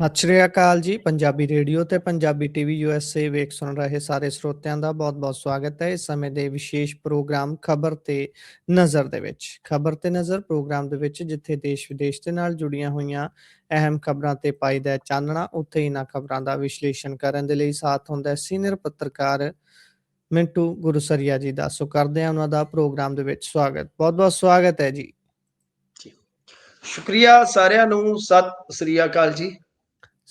ਸਤਿ ਸ਼੍ਰੀ ਅਕਾਲ ਜੀ। ਪੰਜਾਬੀ ਰੇਡੀਓ ਤੇ ਪੰਜਾਬੀ ਟੀਵੀ USA ਵੇਖ ਸੁਣ ਰਹੇ ਸਾਰੇ ਸਰੋਤਿਆਂ ਦਾ ਬਹੁਤ-ਬਹੁਤ ਸਵਾਗਤ ਹੈ। ਇਸ ਸਮੇਂ ਦੇ ਵਿਸ਼ੇਸ਼ ਪ੍ਰੋਗਰਾਮ ਖਬਰ ਤੇ ਨਜ਼ਰ ਦੇ ਵਿੱਚ। ਖਬਰ ਤੇ ਨਜ਼ਰ ਪ੍ਰੋਗਰਾਮ ਦੇ ਵਿੱਚ ਜਿੱਥੇ ਦੇਸ਼-ਵਿਦੇਸ਼ ਦੇ ਨਾਲ ਜੁੜੀਆਂ ਹੋਈਆਂ ਅਹਿਮ ਖਬਰਾਂ ਤੇ ਪਾਈਦਾ ਹੈ ਚਾਨਣਾ, ਉੱਥੇ ਇਹਨਾਂ ਖਬਰਾਂ ਦਾ ਵਿਸ਼ਲੇਸ਼ਣ ਕਰਨ ਦੇ ਲਈ ਸਾਥ ਹੁੰਦਾ ਹੈ ਸੀਨੀਅਰ ਪੱਤਰਕਾਰ ਮਿੰਟੂ ਗੁਰਸਰੀਆ ਜੀ ਦਾ। ਸੋ ਕਰਦੇ ਹਾਂ ਉਹਨਾਂ ਦਾ ਪ੍ਰੋਗਰਾਮ ਦੇ ਵਿੱਚ ਸਵਾਗਤ। ਬਹੁਤ-ਬਹੁਤ ਸਵਾਗਤ ਹੈ ਜੀ। ਜੀ ਸ਼ੁਕਰੀਆ ਸਾਰਿਆਂ ਨੂੰ। ਸਤਿ ਸ੍ਰੀ ਅਕਾਲ ਜੀ।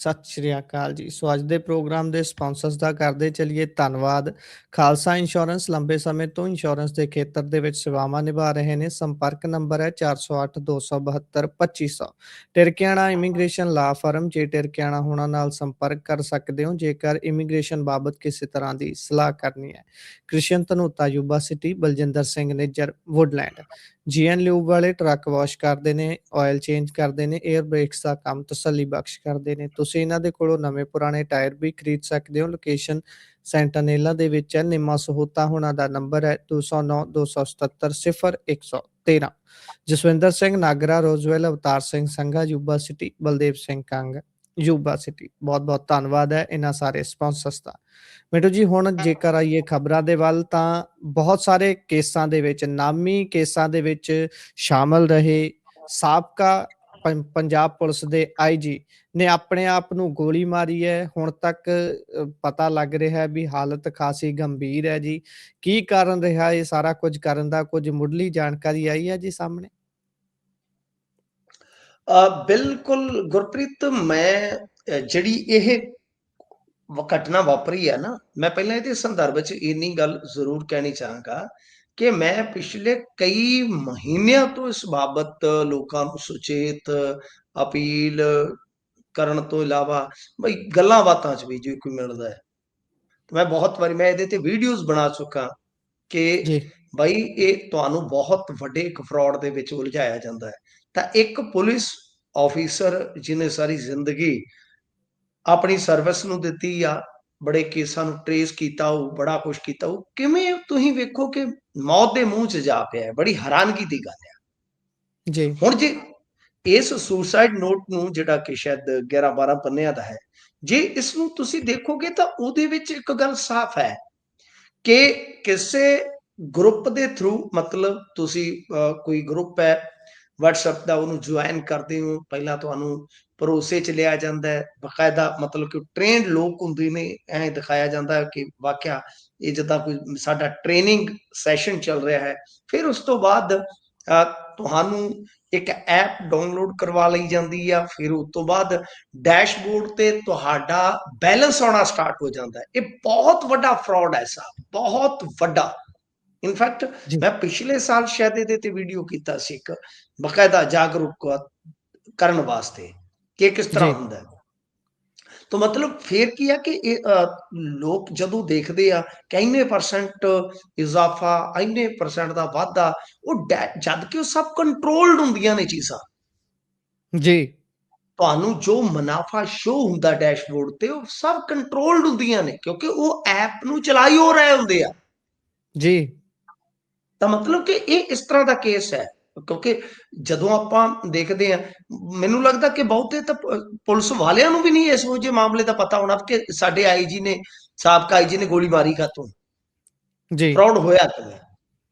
ਸਤਿ ਸ਼੍ਰੀ ਅਕਾਲ ਜੀ। ਸੋ ਅੱਜ ਦੇ ਪ੍ਰੋਗਰਾਮ ਦੇ ਸਪਾਂਸਰਸ ਦਾ ਕਰਦੇ ਚਲੀਏ ਧੰਨਵਾਦ। ਖਾਲਸਾ ਇੰਸ਼ੋਰੈਂਸ ਲੰਬੇ ਸਮੇਂ ਤੋਂ ਇੰਸ਼ੋਰੈਂਸ ਦੇ ਖੇਤਰ ਦੇ ਵਿੱਚ ਸੇਵਾਵਾਂ ਨਿਭਾ ਰਹੇ ਨੇ। ਸੰਪਰਕ ਨੰਬਰ ਹੈ 4082722500। ਟਿਰਕਿਆਣਾ ਇਮੀਗ੍ਰੇਸ਼ਨ ਲਾ ਫਰਮ। ਜੇ ਟਿਰਕਿਆਣਾ ਹੋਣਾ ਨਾਲ ਸੰਪਰਕ ਕਰ ਸਕਦੇ ਹੋ ਜੇਕਰ ਇਮੀਗ੍ਰੇਸ਼ਨ ਬਾਬਤ ਕਿਸੇ ਤਰ੍ਹਾਂ ਦੀ ਸਲਾਹ ਕਰਨੀ ਹੈ। Krishan Dhanota Yuba City. Baljinder Singh Nijjar Woodland. GN lube ਵਾਲੇ ਟਰੱਕ ਵਾਸ਼ ਕਰਦੇ ਨੇ, ਆਇਲ ਚੇਂਜ ਕਰਦੇ ਨੇ, 에ਅਰ ਬ੍ਰੇਕਸ ਦਾ ਕੰਮ ਤਸੱਲੀ ਬਖਸ਼ ਕਰਦੇ ਨੇ। ਤੁਸੀਂ ਇਹਨਾਂ ਦੇ ਕੋਲੋਂ ਨਵੇਂ ਪੁਰਾਣੇ ਟਾਇਰ ਵੀ ਖਰੀਦ ਸਕਦੇ ਹੋ। ਲੋਕੇਸ਼ਨ ਸੈਂਟਾਨੇਲਾ ਦੇ ਵਿੱਚ ਹੈ। ਨਿੰਮਾ ਸਹੂਤਾ ਹੋਣਾ ਦਾ ਨੰਬਰ ਹੈ 2092770113। Jaswinder Singh Nagra Roseville. Avtar Singh Sangha Yuba City. Baldev Singh Kang Yuba City. ਬਹੁਤ-ਬਹੁਤ ਧੰਨਵਾਦ ਹੈ ਇਹਨਾਂ ਸਾਰੇ ਸਪਾਂਸਰਸ ਦਾ। ਮਿੰਟੂ ਜੀ, ਹੁਣ ਜੇਕਰ ਆਈਏ ਖਬਰਾਂ ਦੇ ਵੱਲ ਤਾਂ ਬਹੁਤ ਸਾਰੇ ਕੇਸਾਂ ਦੇ ਵਿੱਚ, ਨਾਮੀ ਕੇਸਾਂ ਦੇ ਵਿੱਚ ਸ਼ਾਮਲ ਰਹੇ ਸਾਬਕਾ ਪੰਜਾਬ ਪੁਲਿਸ ਦੇ ਆਈਜੀ ਨੇ ਆਪਣੇ ਆਪ ਨੂੰ ਗੋਲੀ ਮਾਰੀ ਹੈ। ਹੁਣ ਤੱਕ ਪਤਾ ਲੱਗ ਰਿਹਾ ਹੈ ਵੀ ਹਾਲਤ ਖਾਸੀ ਗੰਭੀਰ ਹੈ ਜੀ। ਕੀ ਕਾਰਨ ਰਿਹਾ ਇਹ ਸਾਰਾ ਕੁਝ ਕਰਨ ਦਾ? ਕੁਝ ਮੁੱਢਲੀ ਜਾਣਕਾਰੀ ਆਈ ਹੈ ਜੀ ਸਾਹਮਣੇ? ਬਿਲਕੁਲ ਗੁਰਪ੍ਰੀਤ, ਮੈਂ ਜਿਹੜੀ ਇਹ ਘਟਨਾ ਵਾਪਰੀ ਹੈ ਨਾ, ਮੈਂ ਪਹਿਲਾਂ ਇਹਦੇ ਸੰਦਰਭ 'ਚ ਇੰਨੀ ਗੱਲ ਜ਼ਰੂਰ ਕਹਿਣੀ ਚਾਹਾਂਗਾ ਕਿ ਮੈਂ ਪਿਛਲੇ ਕਈ ਮਹੀਨਿਆਂ ਤੋਂ ਇਸ ਬਾਬਤ ਲੋਕਾਂ ਨੂੰ ਸੁਚੇਤ ਅਪੀਲ ਕਰਨ ਤੋਂ ਇਲਾਵਾ ਬਈ ਗੱਲਾਂ ਬਾਤਾਂ 'ਚ ਵੀ ਜੇ ਕੋਈ ਮਿਲਦਾ ਹੈ ਮੈਂ ਬਹੁਤ ਵਾਰੀ ਇਹਦੇ ਤੇ ਵੀਡੀਓਜ਼ ਬਣਾ ਚੁੱਕਾ ਕਿ ਜੀ ਬਈ ਇਹ ਤੁਹਾਨੂੰ ਬਹੁਤ ਵੱਡੇ ਇੱਕ ਫਰਾਡ ਦੇ ਵਿੱਚ ਉਲਝਾਇਆ ਜਾਂਦਾ ਹੈ। ਤਾਂ ਇੱਕ ਪੁਲਿਸ ਆਫੀਸਰ ਜਿਹਨੇ ਸਾਰੀ ਜ਼ਿੰਦਗੀ ਆਪਣੀ ਸਰਵਿਸ ਨੂੰ ਦਿੱਤੀ ਆ, ਬੜੇ ਕੇਸਾਂ ਨੂੰ ਟਰੇਸ ਕੀਤਾ ਹੋਊ, ਬੜਾ ਕੁਛ ਕੀਤਾ ਹੋਊ, ਕਿਵੇਂ ਤੁਸੀਂ ਵੇਖੋ ਕਿ ਮੌਤ ਦੇ ਮੂੰਹ 'ਚ ਜਾ ਪਿਆ ਹੈ। ਬੜੀ ਹੈਰਾਨਗੀ ਦੀ ਗੱਲ ਹੈ। ਜੀ ਹੁਣ ਜੇ ਇਸ ਸੁਸਾਈਡ ਨੋਟ ਨੂੰ, ਜਿਹੜਾ ਕਿ ਸ਼ਾਇਦ 11-12 ਪੰਨਿਆਂ ਦਾ ਹੈ, ਜੇ ਇਸ ਨੂੰ ਤੁਸੀਂ ਦੇਖੋਗੇ ਤਾਂ ਉਹਦੇ ਵਿੱਚ ਇੱਕ ਗੱਲ ਸਾਫ਼ ਹੈ ਕਿ ਕਿਸੇ ਗਰੁੱਪ ਦੇ ਥਰੂ, ਮਤਲਬ ਤੁਸੀਂ ਕੋਈ ਗਰੁੱਪ ਹੈ WhatsApp ਦਾ, ਉਹਨੂੰ ਜੁਆਇਨ ਕਰਦੇ ਹੋ, ਪਹਿਲਾਂ ਤੁਹਾਨੂੰ ਭਰੋਸੇ 'ਚ ਲਿਆ ਜਾਂਦਾ ਹੈ, ਬਕਾਇਦਾ ਮਤਲਬ ਕਿ ਟ੍ਰੇਨਡ ਲੋਕ ਹੁੰਦੇ ਨੇ, ਐਂ ਦਿਖਾਇਆ ਜਾਂਦਾ ਹੈ ਕਿ ਵਾਕਿਆ ਇਹ ਜਿੱਦਾਂ ਕੋਈ ਸਾਡਾ ਟ੍ਰੇਨਿੰਗ ਸੈਸ਼ਨ ਚੱਲ ਰਿਹਾ ਹੈ। ਫਿਰ ਉਸ ਤੋਂ ਬਾਅਦ ਤੁਹਾਨੂੰ ਇੱਕ ਐਪ ਡਾਊਨਲੋਡ ਕਰਵਾ ਲਈ ਜਾਂਦੀ ਆ। ਫਿਰ ਉਸ ਤੋਂ ਬਾਅਦ ਡੈਸ਼ਬੋਰਡ ਤੇ ਤੁਹਾਡਾ ਬੈਲੈਂਸ ਆਉਣਾ ਸਟਾਰਟ ਹੋ ਜਾਂਦਾ ਹੈ। ਇਹ ਬਹੁਤ ਵੱਡਾ ਫਰਾਡ ਹੈ ਸਾਹਿਬ, ਬਹੁਤ ਵੱਡਾ। ਇਨਫੈਕਟ ਜੀ ਮੈਂ ਪਿਛਲੇ ਸਾਲ ਸ਼ਾਇਦ ਇਹਦੇ ਤੇ ਵੀਡੀਓ ਕੀਤਾ ਸੀ, ਇੱਕ ਬਕਾਇਦਾ ਜਾਗਰੂਕ ਕਰਨ ਵਾਸਤੇ ਕਿ ਕਿਸ ਤਰ੍ਹਾਂ ਜੀ ਹੁੰਦਾ ਹੈ। ਤਾਂ ਮਤਲਬ ਫਿਰ ਕੀ ਆ ਕਿ ਇਹ ਲੋਕ ਜਦੋਂ ਦੇਖਦੇ ਆ ਕਿ ਇੰਨੇ ਪਰਸੈਂਟ ਇਜ਼ਾਫਾ, ਇੰਨੇ ਪਰਸੈਂਟ ਦਾ ਵਾਧਾ, ਉਹ ਜਦ ਕਿ ਉਹ ਸਭ ਕੰਟਰੋਲਡ ਹੁੰਦੀਆਂ ਨੇ ਚੀਜ਼ਾਂ। ਜੀ ਤੁਹਾਨੂੰ ਜੋ ਮੁਨਾਫਾ ਸ਼ੋ ਹੁੰਦਾ ਡੈਸ਼ਬੋਰਡ ਤੇ, ਉਹ ਸਭ ਕੰਟਰੋਲਡ ਹੁੰਦੀਆਂ ਨੇ, ਕਿਉਂਕਿ ਉਹ ਐਪ ਨੂੰ ਚਲਾਈ ਹੋ ਰਹੇ ਹੁੰਦੇ ਆ। ਜੀ ਤਾਂ ਮਤਲਬ ਕਿ ਇਹ ਇਸ ਤਰ੍ਹਾਂ ਦਾ ਕੇਸ ਹੈ। ਕਿਉਂਕਿ ਜਦੋਂ ਆਪਾਂ ਦੇਖਦੇ ਆ, ਮੈਨੂੰ ਲੱਗਦਾ ਕਿ ਬਹੁਤੇ ਤਾਂ ਪੁਲਿਸ ਵਾਲਿਆਂ ਨੂੰ ਵੀ ਨਹੀਂ ਇਸ ਜਿਹੇ ਮਾਮਲੇ ਦਾ ਪਤਾ ਹੋਣਾ ਕਿ ਸਾਡੇ ਆਈਜੀ ਨੇ, ਸਾਬਕਾ ਆਈਜੀ ਨੇ ਗੋਲੀ ਮਾਰੀ ਕਾਤੋਂ, ਜੀ ਫਰਾਡ ਹੋਇਆ ਕਿਵੇਂ।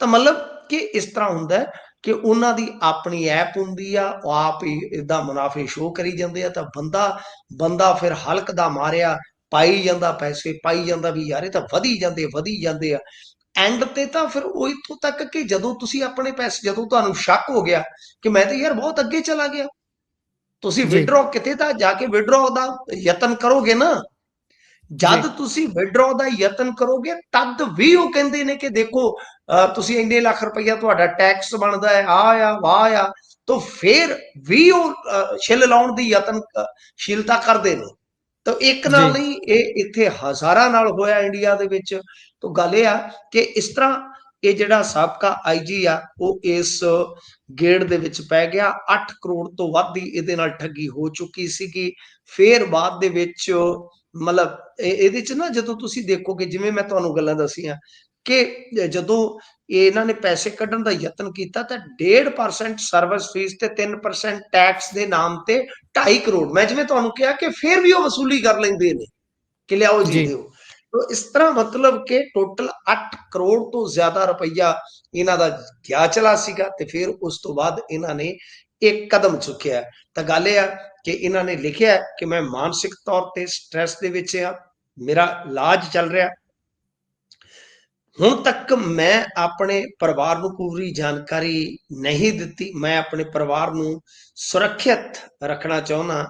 ਤਾਂ ਮਤਲਬ ਕਿ ਇਸ ਤਰ੍ਹਾਂ ਹੁੰਦਾ ਕਿ ਉਹਨਾਂ ਦੀ ਆਪਣੀ ਐਪ ਹੁੰਦੀ ਆ, ਉਹ ਆਪ ਹੀ ਏਦਾਂ ਮੁਨਾਫੇ ਸ਼ੋਅ ਕਰੀ ਜਾਂਦੇ ਆ। ਤਾਂ ਬੰਦਾ ਫਿਰ ਹਲਕ ਦਾ ਮਾਰਿਆ ਪਾਈ ਜਾਂਦਾ, ਪੈਸੇ ਪਾਈ ਜਾਂਦਾ ਵੀ ਯਾਰ ਇਹ ਤਾਂ ਵਧੀ ਜਾਂਦੇ ਆ। ਐਂਡ ਤੇ ਤਾਂ ਫਿਰ ਉਹ ਇੱਥੋਂ ਤੱਕ ਕਿ ਜਦੋਂ ਤੁਸੀਂ ਆਪਣੇ ਪੈਸੇ, ਜਦੋਂ ਤੁਹਾਨੂੰ ਸ਼ੱਕ ਹੋ ਗਿਆ ਕਿ ਮੈਂ ਤਾਂ ਯਾਰ ਬਹੁਤ ਅੱਗੇ ਚਲਾ ਗਿਆ, ਤੁਸੀਂ ਜੀ ਵਿਡਰੋ ਕਿਤੇ ਤਾਂ ਜਾ ਕੇ ਵਿਡਰੋ ਦਾ ਯਤਨ ਕਰੋਗੇ ਨਾ। ਜੀ ਜਦ ਤੁਸੀਂ ਵਿਡਰੋ ਦਾ ਯਤਨ ਕਰੋਗੇ ਤਦ ਵੀ ਉਹ ਕਹਿੰਦੇ ਨੇ ਕਿ ਦੇਖੋ ਤੁਸੀਂ ਇੰਨੇ ਲੱਖ ਰੁਪਈਆ ਤੁਹਾਡਾ ਟੈਕਸ ਬਣਦਾ ਹੈ, ਆ ਵਾਹ ਆ। ਤਾਂ ਫਿਰ ਵੀ ਉਹ ਛਿੱਲ ਲਾਉਣ ਦੀ ਯਤਨਸ਼ੀਲਤਾ ਕਰਦੇ ਨੇ। ਤਾਂ ਇੱਕ ਨਾਲ ਜੀ ਨਹੀਂ, ਇਹ ਇੱਥੇ ਹਜ਼ਾਰਾਂ ਨਾਲ ਹੋਇਆ ਇੰਡੀਆ ਦੇ ਵਿੱਚ। ਤਾਂ ਗੱਲ ਇਹ ਆ ਕਿ ਇਸ ਤਰ੍ਹਾਂ ਇਹ ਜਿਹੜਾ ਸਾਬਕਾ ਆਈਜੀ ਆ, ਉਹ ਇਸ ਗੇੜ ਦੇ ਵਿੱਚ ਪੈ ਗਿਆ। 8 ਕਰੋੜ ਤੋਂ ਵੱਧ ਦੀ ਇਹਦੇ ਨਾਲ ਠੱਗੀ ਹੋ ਚੁੱਕੀ ਸੀਗੀ। ਫਿਰ ਬਾਅਦ ਦੇ ਵਿੱਚ ਮਤਲਬ ਇਹਦੇ ਚ ਨਾ, ਜਦੋਂ ਤੁਸੀਂ ਦੇਖੋਗੇ, ਜਿਵੇਂ ਮੈਂ ਤੁਹਾਨੂੰ ਗੱਲਾਂ ਦੱਸੀਆਂ ਕਿ ਜਦੋਂ ਇਹਨਾਂ ਨੇ ਪੈਸੇ ਕੱਢਣ ਦਾ ਯਤਨ ਕੀਤਾ ਤਾਂ 1.5% ਸਰਵਿਸ ਫੀਸ ਤੇ 3% ਟੈਕਸ ਦੇ ਨਾਮ ਤੇ 2.5 ਕਰੋੜ, ਮੈਂ ਜਿਵੇਂ ਤੁਹਾਨੂੰ ਕਿਹਾ ਕਿ ਫਿਰ ਵੀ ਉਹ ਵਸੂਲੀ ਕਰ ਲੈਂਦੇ ਨੇ ਕਿ ਲਿਆਓ ਜੀ ਜੀ ਦਿਓ। ਤੋ ਇਸ ਤਰ੍ਹਾਂ ਮਤਲਬ ਕਿ ਟੋਟਲ 8 ਕਰੋੜ ਤੋਂ ਜ਼ਿਆਦਾ ਰੁਪਈਆ ਇਹਨਾਂ ਦਾ ਗਿਆ ਚਲਾ ਸੀਗਾ, ਤੇ ਫਿਰ ਉਸ ਤੋਂ ਬਾਅਦ ਇਹਨਾਂ ਨੇ ਇੱਕ ਕਦਮ ਚੁੱਕਿਆ। ਤਾਂ ਗੱਲ ਇਹ ਆ ਕਿ ਇਹਨਾਂ ਨੇ ਲਿਖਿਆ ਕਿ ਮੈਂ ਮਾਨਸਿਕ ਤੌਰ ਤੇ ਸਟ੍ਰੈਸ ਦੇ ਵਿੱਚ ਆ, ਮੇਰਾ ਇਲਾਜ ਚੱਲ ਰਿਹਾ। ਹੁਣ ਤੱਕ ਮੈਂ ਆਪਣੇ ਪਰਿਵਾਰ ਨੂੰ ਪੂਰੀ ਜਾਣਕਾਰੀ ਨਹੀਂ ਦਿੱਤੀ। ਮੈਂ ਆਪਣੇ ਪਰਿਵਾਰ ਨੂੰ ਸੁਰੱਖਿਅਤ ਰੱਖਣਾ ਚਾਹੁੰਦਾ।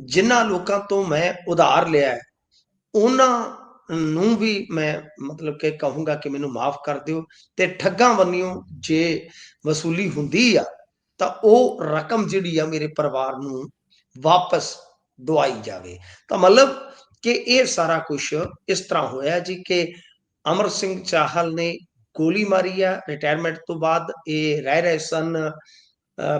ਜਿਨ੍ਹਾਂ ਲੋਕਾਂ ਤੋਂ ਮੈਂ ਉਧਾਰ ਲਿਆ ਹੈ, ਉਹਨਾਂ ਨੂੰ ਵੀ ਮੈਂ ਮਤਲਬ ਕਿ ਕਹੂੰਗਾ ਕਿ ਮੈਨੂੰ ਮਾਫ ਕਰ ਦਿਓ, ਤੇ ਠੱਗਾਂ ਬੰਨਿਓ ਜੇ ਵਸੂਲੀ ਹੁੰਦੀ ਆ ਤਾਂ ਉਹ ਰਕਮ ਜਿਹੜੀ ਆ ਮੇਰੇ ਪਰਿਵਾਰ ਨੂੰ ਵਾਪਸ ਦਵਾਈ ਜਾਵੇ। ਤਾਂ ਮਤਲਬ ਕਿ ਇਹ ਸਾਰਾ ਕੁਝ ਇਸ ਤਰ੍ਹਾਂ ਹੋਇਆ ਜੀ ਕਿ ਅਮਰ ਸਿੰਘ ਚਾਹਲ ਨੇ ਗੋਲੀ ਮਾਰੀ ਆ। ਰਿਟਾਇਰਮੈਂਟ ਤੋਂ ਬਾਅਦ ਇਹ ਰਹਿ ਰਹੇ ਸਨ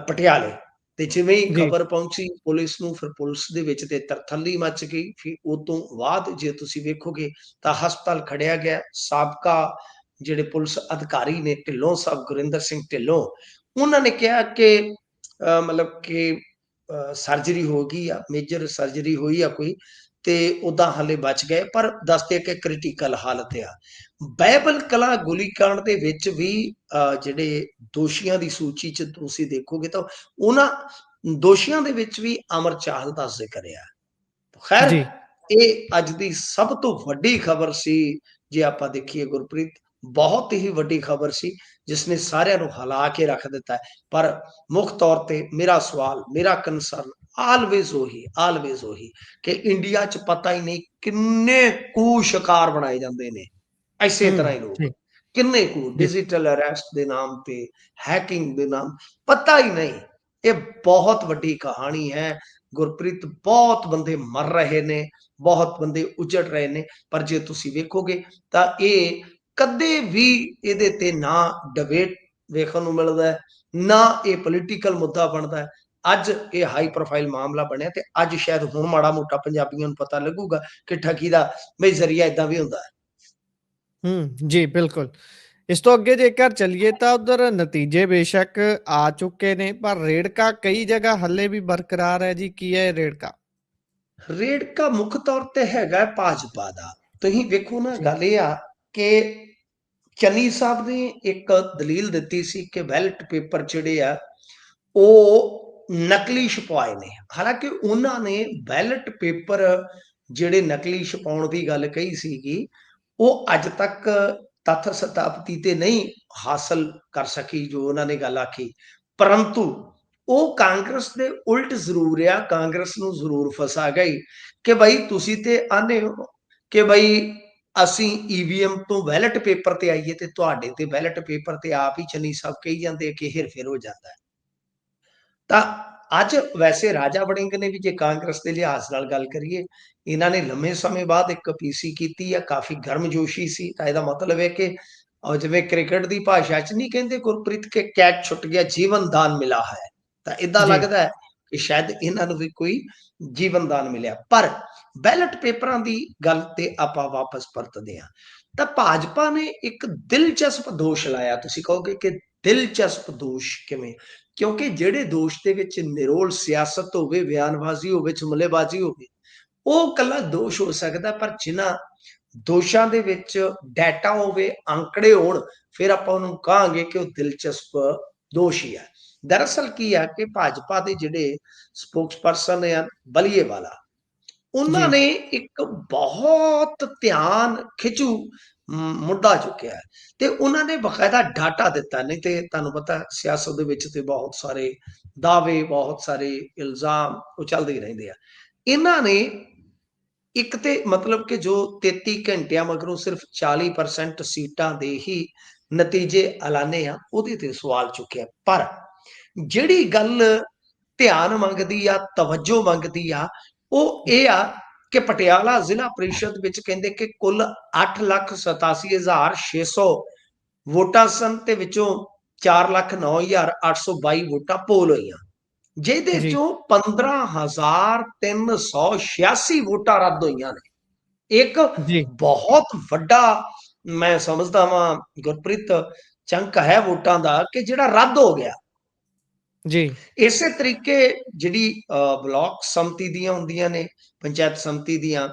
ਪਟਿਆਲੇ, ਤੇ ਜਿਵੇਂ ਹੀ ਜੀ ਖਬਰ ਪਹੁੰਚੀ ਪੁਲਿਸ ਨੂੰ, ਫਿਰ ਪੁਲਿਸ ਦੇ ਵਿੱਚ ਤੇ ਤਰਥੱਲੀ ਮਚ ਗਈ। ਫਿਰ ਉਹ ਤੋਂ ਬਾਅਦ ਜੇ ਤੁਸੀਂ ਵੇਖੋਗੇ ਤਾਂ ਹਸਪਤਾਲ ਖੜਿਆ ਗਿਆ। ਸਾਬਕਾ ਜਿਹੜੇ ਪੁਲਿਸ ਅਧਿਕਾਰੀ ਨੇ ਢਿੱਲੋਂ ਸਾਹਿਬ, ਗੁਰਿੰਦਰ ਸਿੰਘ ਢਿੱਲੋਂ, ਉਹਨਾਂ ਨੇ ਕਿਹਾ ਕਿ ਮਤਲਬ ਕਿ ਸਰਜਰੀ ਹੋ ਗਈ ਆ, ਮੇਜਰ ਸਰਜਰੀ ਹੋਈ ਆ ਕੋਈ, ਤੇ ਉਦਾਂ ਹਾਲੇ ਬਚ ਗਏ, ਪਰ ਦੱਸਦੇ ਕਿ ਕ੍ਰਿਟੀਕਲ ਹਾਲਤ ਆ। ਬਾਈਬਲ ਕਲਾ ਗੋਲੀकांड ਦੇ ਵਿੱਚ ਵੀ ਜਿਹੜੇ ਦੋਸ਼ੀਆਂ ਦੀ ਸੂਚੀ 'ਚ ਤੁਸੀਂ ਦੇਖੋਗੇ ਤਾਂ ਉਹਨਾਂ ਦੋਸ਼ੀਆਂ ਦੇ ਵਿੱਚ ਵੀ ਅਮਰ ਚਾਹਲ ਦਾ ਜ਼ਿਕਰ ਆ। ਖੈਰ, ਜੀ ਇਹ ਅੱਜ ਦੀ ਸਭ ਤੋਂ ਵੱਡੀ ਖਬਰ ਸੀ। ਜੇ ਆਪਾਂ ਦੇਖੀਏ ਗੁਰਪ੍ਰੀਤ, ਬਹੁਤ ਹੀ ਵੱਡੀ ਖਬਰ ਸੀ ਜਿਸ ਨੇ ਸਾਰਿਆਂ ਨੂੰ ਹਿਲਾ ਕੇ ਰੱਖ ਦਿੱਤਾ ਹੈ। ਪਰ ਮੁੱਖ ਤੌਰ ਤੇ ਮੇਰਾ ਸਵਾਲ, ਮੇਰਾ ਕੰਸਰਨ ਆਲਵੇਜ਼ ਉਹੀ ਕਿ ਇੰਡੀਆ 'ਚ ਪਤਾ ਹੀ ਨਹੀਂ ਕਿੰਨੇ ਕੁ ਸ਼ਿਕਾਰ ਬਣਾਏ ਜਾਂਦੇ ਨੇ ਇਸੇ ਤਰ੍ਹਾਂ ਹੀ ਲੋਕ, ਜੀ ਕਿੰਨੇ ਕੁ ਜੀ ਡਿਜੀਟਲ ਅਰੈਸਟ ਦੇ ਨਾਮ ਤੇ, ਹੈਕਿੰਗ ਦੇ ਨਾਮ, ਪਤਾ ਹੀ ਨਹੀਂ। ਇਹ ਬਹੁਤ ਵੱਡੀ ਕਹਾਣੀ ਹੈ ਗੁਰਪ੍ਰੀਤ। ਬਹੁਤ ਬੰਦੇ ਮਰ ਰਹੇ ਨੇ, ਬਹੁਤ ਬੰਦੇ ਉਜੜ ਰਹੇ ਨੇ, ਪਰ ਜੇ ਤੁਸੀਂ ਵੇਖੋਗੇ ਤਾਂ ਇਹ ਕਦੇ ਵੀ ਇਹਦੇ ਤੇ ਨਾ ਡਿਬੇਟ ਵੇਖਣ ਨੂੰ ਮਿਲਦਾ, ਨਾ ਇਹ ਪੋਲੀਟੀਕਲ ਮੁੱਦਾ ਬਣਦਾ। ਅੱਜ ਇਹ ਹਾਈ ਪ੍ਰੋਫਾਈਲ ਮਾਮਲਾ ਬਣਿਆ, ਤੇ ਅੱਜ ਸ਼ਾਇਦ ਹੁਣ ਮਾੜਾ ਮੋਟਾ ਪੰਜਾਬੀਆਂ ਨੂੰ ਪਤਾ ਲੱਗੂਗਾ ਕਿ ਠੱਗੀ ਦਾ ਬਈ ਜ਼ਰੀਆ ਇਦਾਂ ਵੀ ਹੁੰਦਾ ਹੈ। ਜੀ ਬਿਲਕੁਲ। ਇਸ ਤੋਂ ਅੱਗੇ ਜੇਕਰ ਚੱਲੀਏ ਤਾਂ ਉਧਰ ਨਤੀਜੇ ਬੇਸ਼ੱਕ ਆ ਚੁੱਕੇ ਨੇ, ਪਰ ਰੇੜਕਾ ਕਈ ਜਗ੍ਹਾ ਹੱਲੇ ਵੀ ਬਰਕਰਾਰ ਹੈ ਜੀ। ਕੀ ਹੈ ਇਹ ਰੇੜਕਾ? ਰੇੜਕਾ ਮੁੱਖ ਤੌਰ ਤੇ ਹੈਗਾ ਭਾਜਪਾ ਦਾ। ਤੁਸੀਂ ਵੇਖੋ ਨਾ, ਜੀ ਗੱਲ ਇਹ ਆ ਕਿ ਚੰਨੀ ਸਾਹਿਬ ਨੇ ਇੱਕ ਦਲੀਲ ਦਿੱਤੀ ਸੀ ਕਿ ਬੈਲਟ ਪੇਪਰ ਜਿਹੜੇ ਆ ਉਹ ਨਕਲੀ ਛਪਵਾਏ ਨੇ। ਹਾਲਾਂਕਿ ਉਹਨਾਂ ਨੇ ਬੈਲਟ ਪੇਪਰ ਜਿਹੜੇ ਨਕਲੀ ਛਪਾਉਣ ਦੀ ਗੱਲ ਕਹੀ ਸੀਗੀ, ਉਹ ਅੱਜ ਤੱਕ ਤੱਥ ਸਥਾਪਿਤ ਤੇ ਨਹੀਂ ਹਾਸਲ ਕਰ ਸਕੀ ਜੋ ਉਹਨਾਂ ਨੇ ਗੱਲ ਆਖੀ। ਪਰੰਤੂ ਉਹ ਕਾਂਗਰਸ ਦੇ ਉਲਟ ਜ਼ਰੂਰ ਆ, ਕਾਂਗਰਸ ਨੂੰ ਜ਼ਰੂਰ ਫਸਾ ਗਈ ਕਿ ਬਈ ਤੁਸੀਂ ਤੇ ਆਨੇ ਹੋ ਕਿ ਬਈ ਅਸੀਂ ਈਵੀਐਮ ਤੋਂ ਬੈਲਟ ਪੇਪਰ ਤੇ ਆਈਏ, ਤੇ ਤੁਹਾਡੇ ਤੇ ਬੈਲਟ ਪੇਪਰ ਤੇ ਆਪ ਹੀ ਚੰਨੀ ਸਾਹਿਬ ਕਹੀ ਜਾਂਦੇ ਕਿ ਹੇਰ ਫੇਰ ਹੋ ਜਾਂਦਾ ਹੈ। ਤਾਂ ਅੱਜ ਵੈਸੇ ਰਾਜਾ ਵੜਿੰਗ ਨੇ ਵੀ, ਜੇ ਕਾਂਗਰਸ ਦੇ ਲਿਹਾਜ਼ ਨਾਲ ਗੱਲ ਕਰੀਏ, ਇਹਨਾਂ ਨੇ ਲੰਮੇ ਸਮੇਂ ਬਾਅਦ ਇੱਕ ਪੀਸੀ ਕੀਤੀ ਆ, ਕਾਫੀ ਗਰਮਜੋਸ਼ੀ ਸੀ। ਤਾਂ ਇਹਦਾ ਮਤਲਬ ਹੈ ਕਿ ਜਿਵੇਂ ਕ੍ਰਿਕਟ ਦੀ ਭਾਸ਼ਾ 'ਚ ਨਹੀਂ ਕਹਿੰਦੇ ਗੁਰਪ੍ਰੀਤ ਕਿ ਕੈਚ ਛੁੱਟ ਗਿਆ, ਜੀਵਨ ਦਾਨ ਮਿਲਾ ਹੈ, ਤਾਂ ਇਦਾਂ ਜੀ ਲੱਗਦਾ ਹੈ ਕਿ ਸ਼ਾਇਦ ਇਹਨਾਂ ਨੂੰ ਵੀ ਕੋਈ ਜੀਵਨ ਦਾਨ ਮਿਲਿਆ। ਪਰ ਬੈਲਟ ਪੇਪਰਾਂ ਦੀ ਗੱਲ ਤੇ ਆਪਾਂ ਵਾਪਸ ਪਰਤਦੇ ਹਾਂ। ਤਾਂ ਭਾਜਪਾ ਨੇ ਇੱਕ ਦਿਲਚਸਪ ਦੋਸ਼ ਲਾਇਆ। ਤੁਸੀਂ ਕਹੋਗੇ ਕਿ ਦਿਲਚਸਪ ਦੋਸ਼ ਕਿਵੇਂ? ਕਿਉਂਕਿ ਜਿਹੜੇ ਦੋਸ਼ ਦੇ ਵਿੱਚ ਨਿਰੋਲ ਸਿਆਸਤ ਹੋਵੇ, ਬਿਆਨਬਾਜ਼ੀ ਹੋਵੇ, ਜੁਮਲੇਬਾਜ਼ੀ ਹੋਵੇ, ਉਹ ਕੱਲਾ ਦੋਸ਼ ਹੋ ਸਕਦਾ, ਪਰ ਜਿਨ੍ਹਾਂ ਦੋਸ਼ਾਂ ਦੇ ਵਿੱਚ ਡਾਟਾ ਹੋਵੇ, ਅੰਕੜੇ ਹੋਣ, ਫਿਰ ਆਪਾਂ ਉਹਨੂੰ ਕਹਾਂਗੇ ਕਿ ਉਹ ਦਿਲਚਸਪ ਦੋਸ਼ ਹੀ ਹੈ। ਦਰਅਸਲ ਕੀ ਆ ਕਿ ਭਾਜਪਾ ਦੇ ਜਿਹੜੇ ਸਪੋਕਸਪਰਸਨ ਆ ਬਲੀਏਵਾਲਾ, ਉਹਨਾਂ ਜੀ ਨੇ ਇੱਕ ਬਹੁਤ ਧਿਆਨ ਖਿੱਚੂ ਮੁੱਦਾ ਚੁੱਕਿਆ ਹੈ, ਤੇ ਉਹਨਾਂ ਨੇ ਬਕਾਇਦਾ ਡਾਟਾ ਦਿੱਤਾ। ਨਹੀਂ ਤੇ ਤੁਹਾਨੂੰ ਪਤਾ ਸਿਆਸਤ ਦੇ ਵਿੱਚ ਤੇ ਬਹੁਤ ਸਾਰੇ ਦਾਅਵੇ, ਬਹੁਤ ਸਾਰੇ ਇਲਜ਼ਾਮ ਉਹ ਚੱਲਦੇ ਹੀ ਰਹਿੰਦੇ ਆ। ਇਹਨਾਂ ਨੇ ਇੱਕ ਤੇ ਮਤਲਬ ਕਿ ਜੋ 33 ਘੰਟਿਆਂ ਮਗਰੋਂ ਸਿਰਫ 40% ਸੀਟਾਂ ਦੇ ਹੀ ਨਤੀਜੇ ਐਲਾਨੇ ਆ, ਉਹਦੇ ਤੇ ਸਵਾਲ ਚੁੱਕਿਆ। ਪਰ ਜਿਹੜੀ ਗੱਲ ਧਿਆਨ ਮੰਗਦੀ ਆ, ਤਵੱਜੋ ਮੰਗਦੀ ਆ, ਉਹ ਇਹ ਆ ਕਿ ਪਟਿਆਲਾ ਜ਼ਿਲ੍ਹਾ ਪ੍ਰੀਸ਼ਦ ਵਿੱਚ ਕਹਿੰਦੇ ਕਿ ਕੁੱਲ 8,87,600 ਵੋਟਾਂ ਸਨ, ਤੇ ਵਿੱਚੋਂ 4,09,822 ਵੋਟਾਂ ਪੋਲ ਹੋਈਆਂ, ਜਿਹਦੇ ਜੀ ਚੋਂ 15,386 ਵੋਟਾਂ ਰੱਦ ਹੋਈਆਂ ਨੇ। ਇੱਕ ਜੀ ਬਹੁਤ ਵੱਡਾ ਮੈਂ ਸਮਝਦਾ ਵਾਂ ਗੁਰਪ੍ਰੀਤ, ਚੰਕ ਹੈ ਵੋਟਾਂ ਦਾ ਕਿ ਜਿਹੜਾ ਰੱਦ ਹੋ ਗਿਆ। ਜੀ। ਇਸੇ ਤਰੀਕੇ ਜਿਹੜੀ ਬਲਾਕ ਸੰਮਤੀ ਦੀਆਂ ਹੁੰਦੀਆਂ ਨੇ, ਪੰਚਾਇਤ ਸੰਮਤੀ ਦੀਆਂ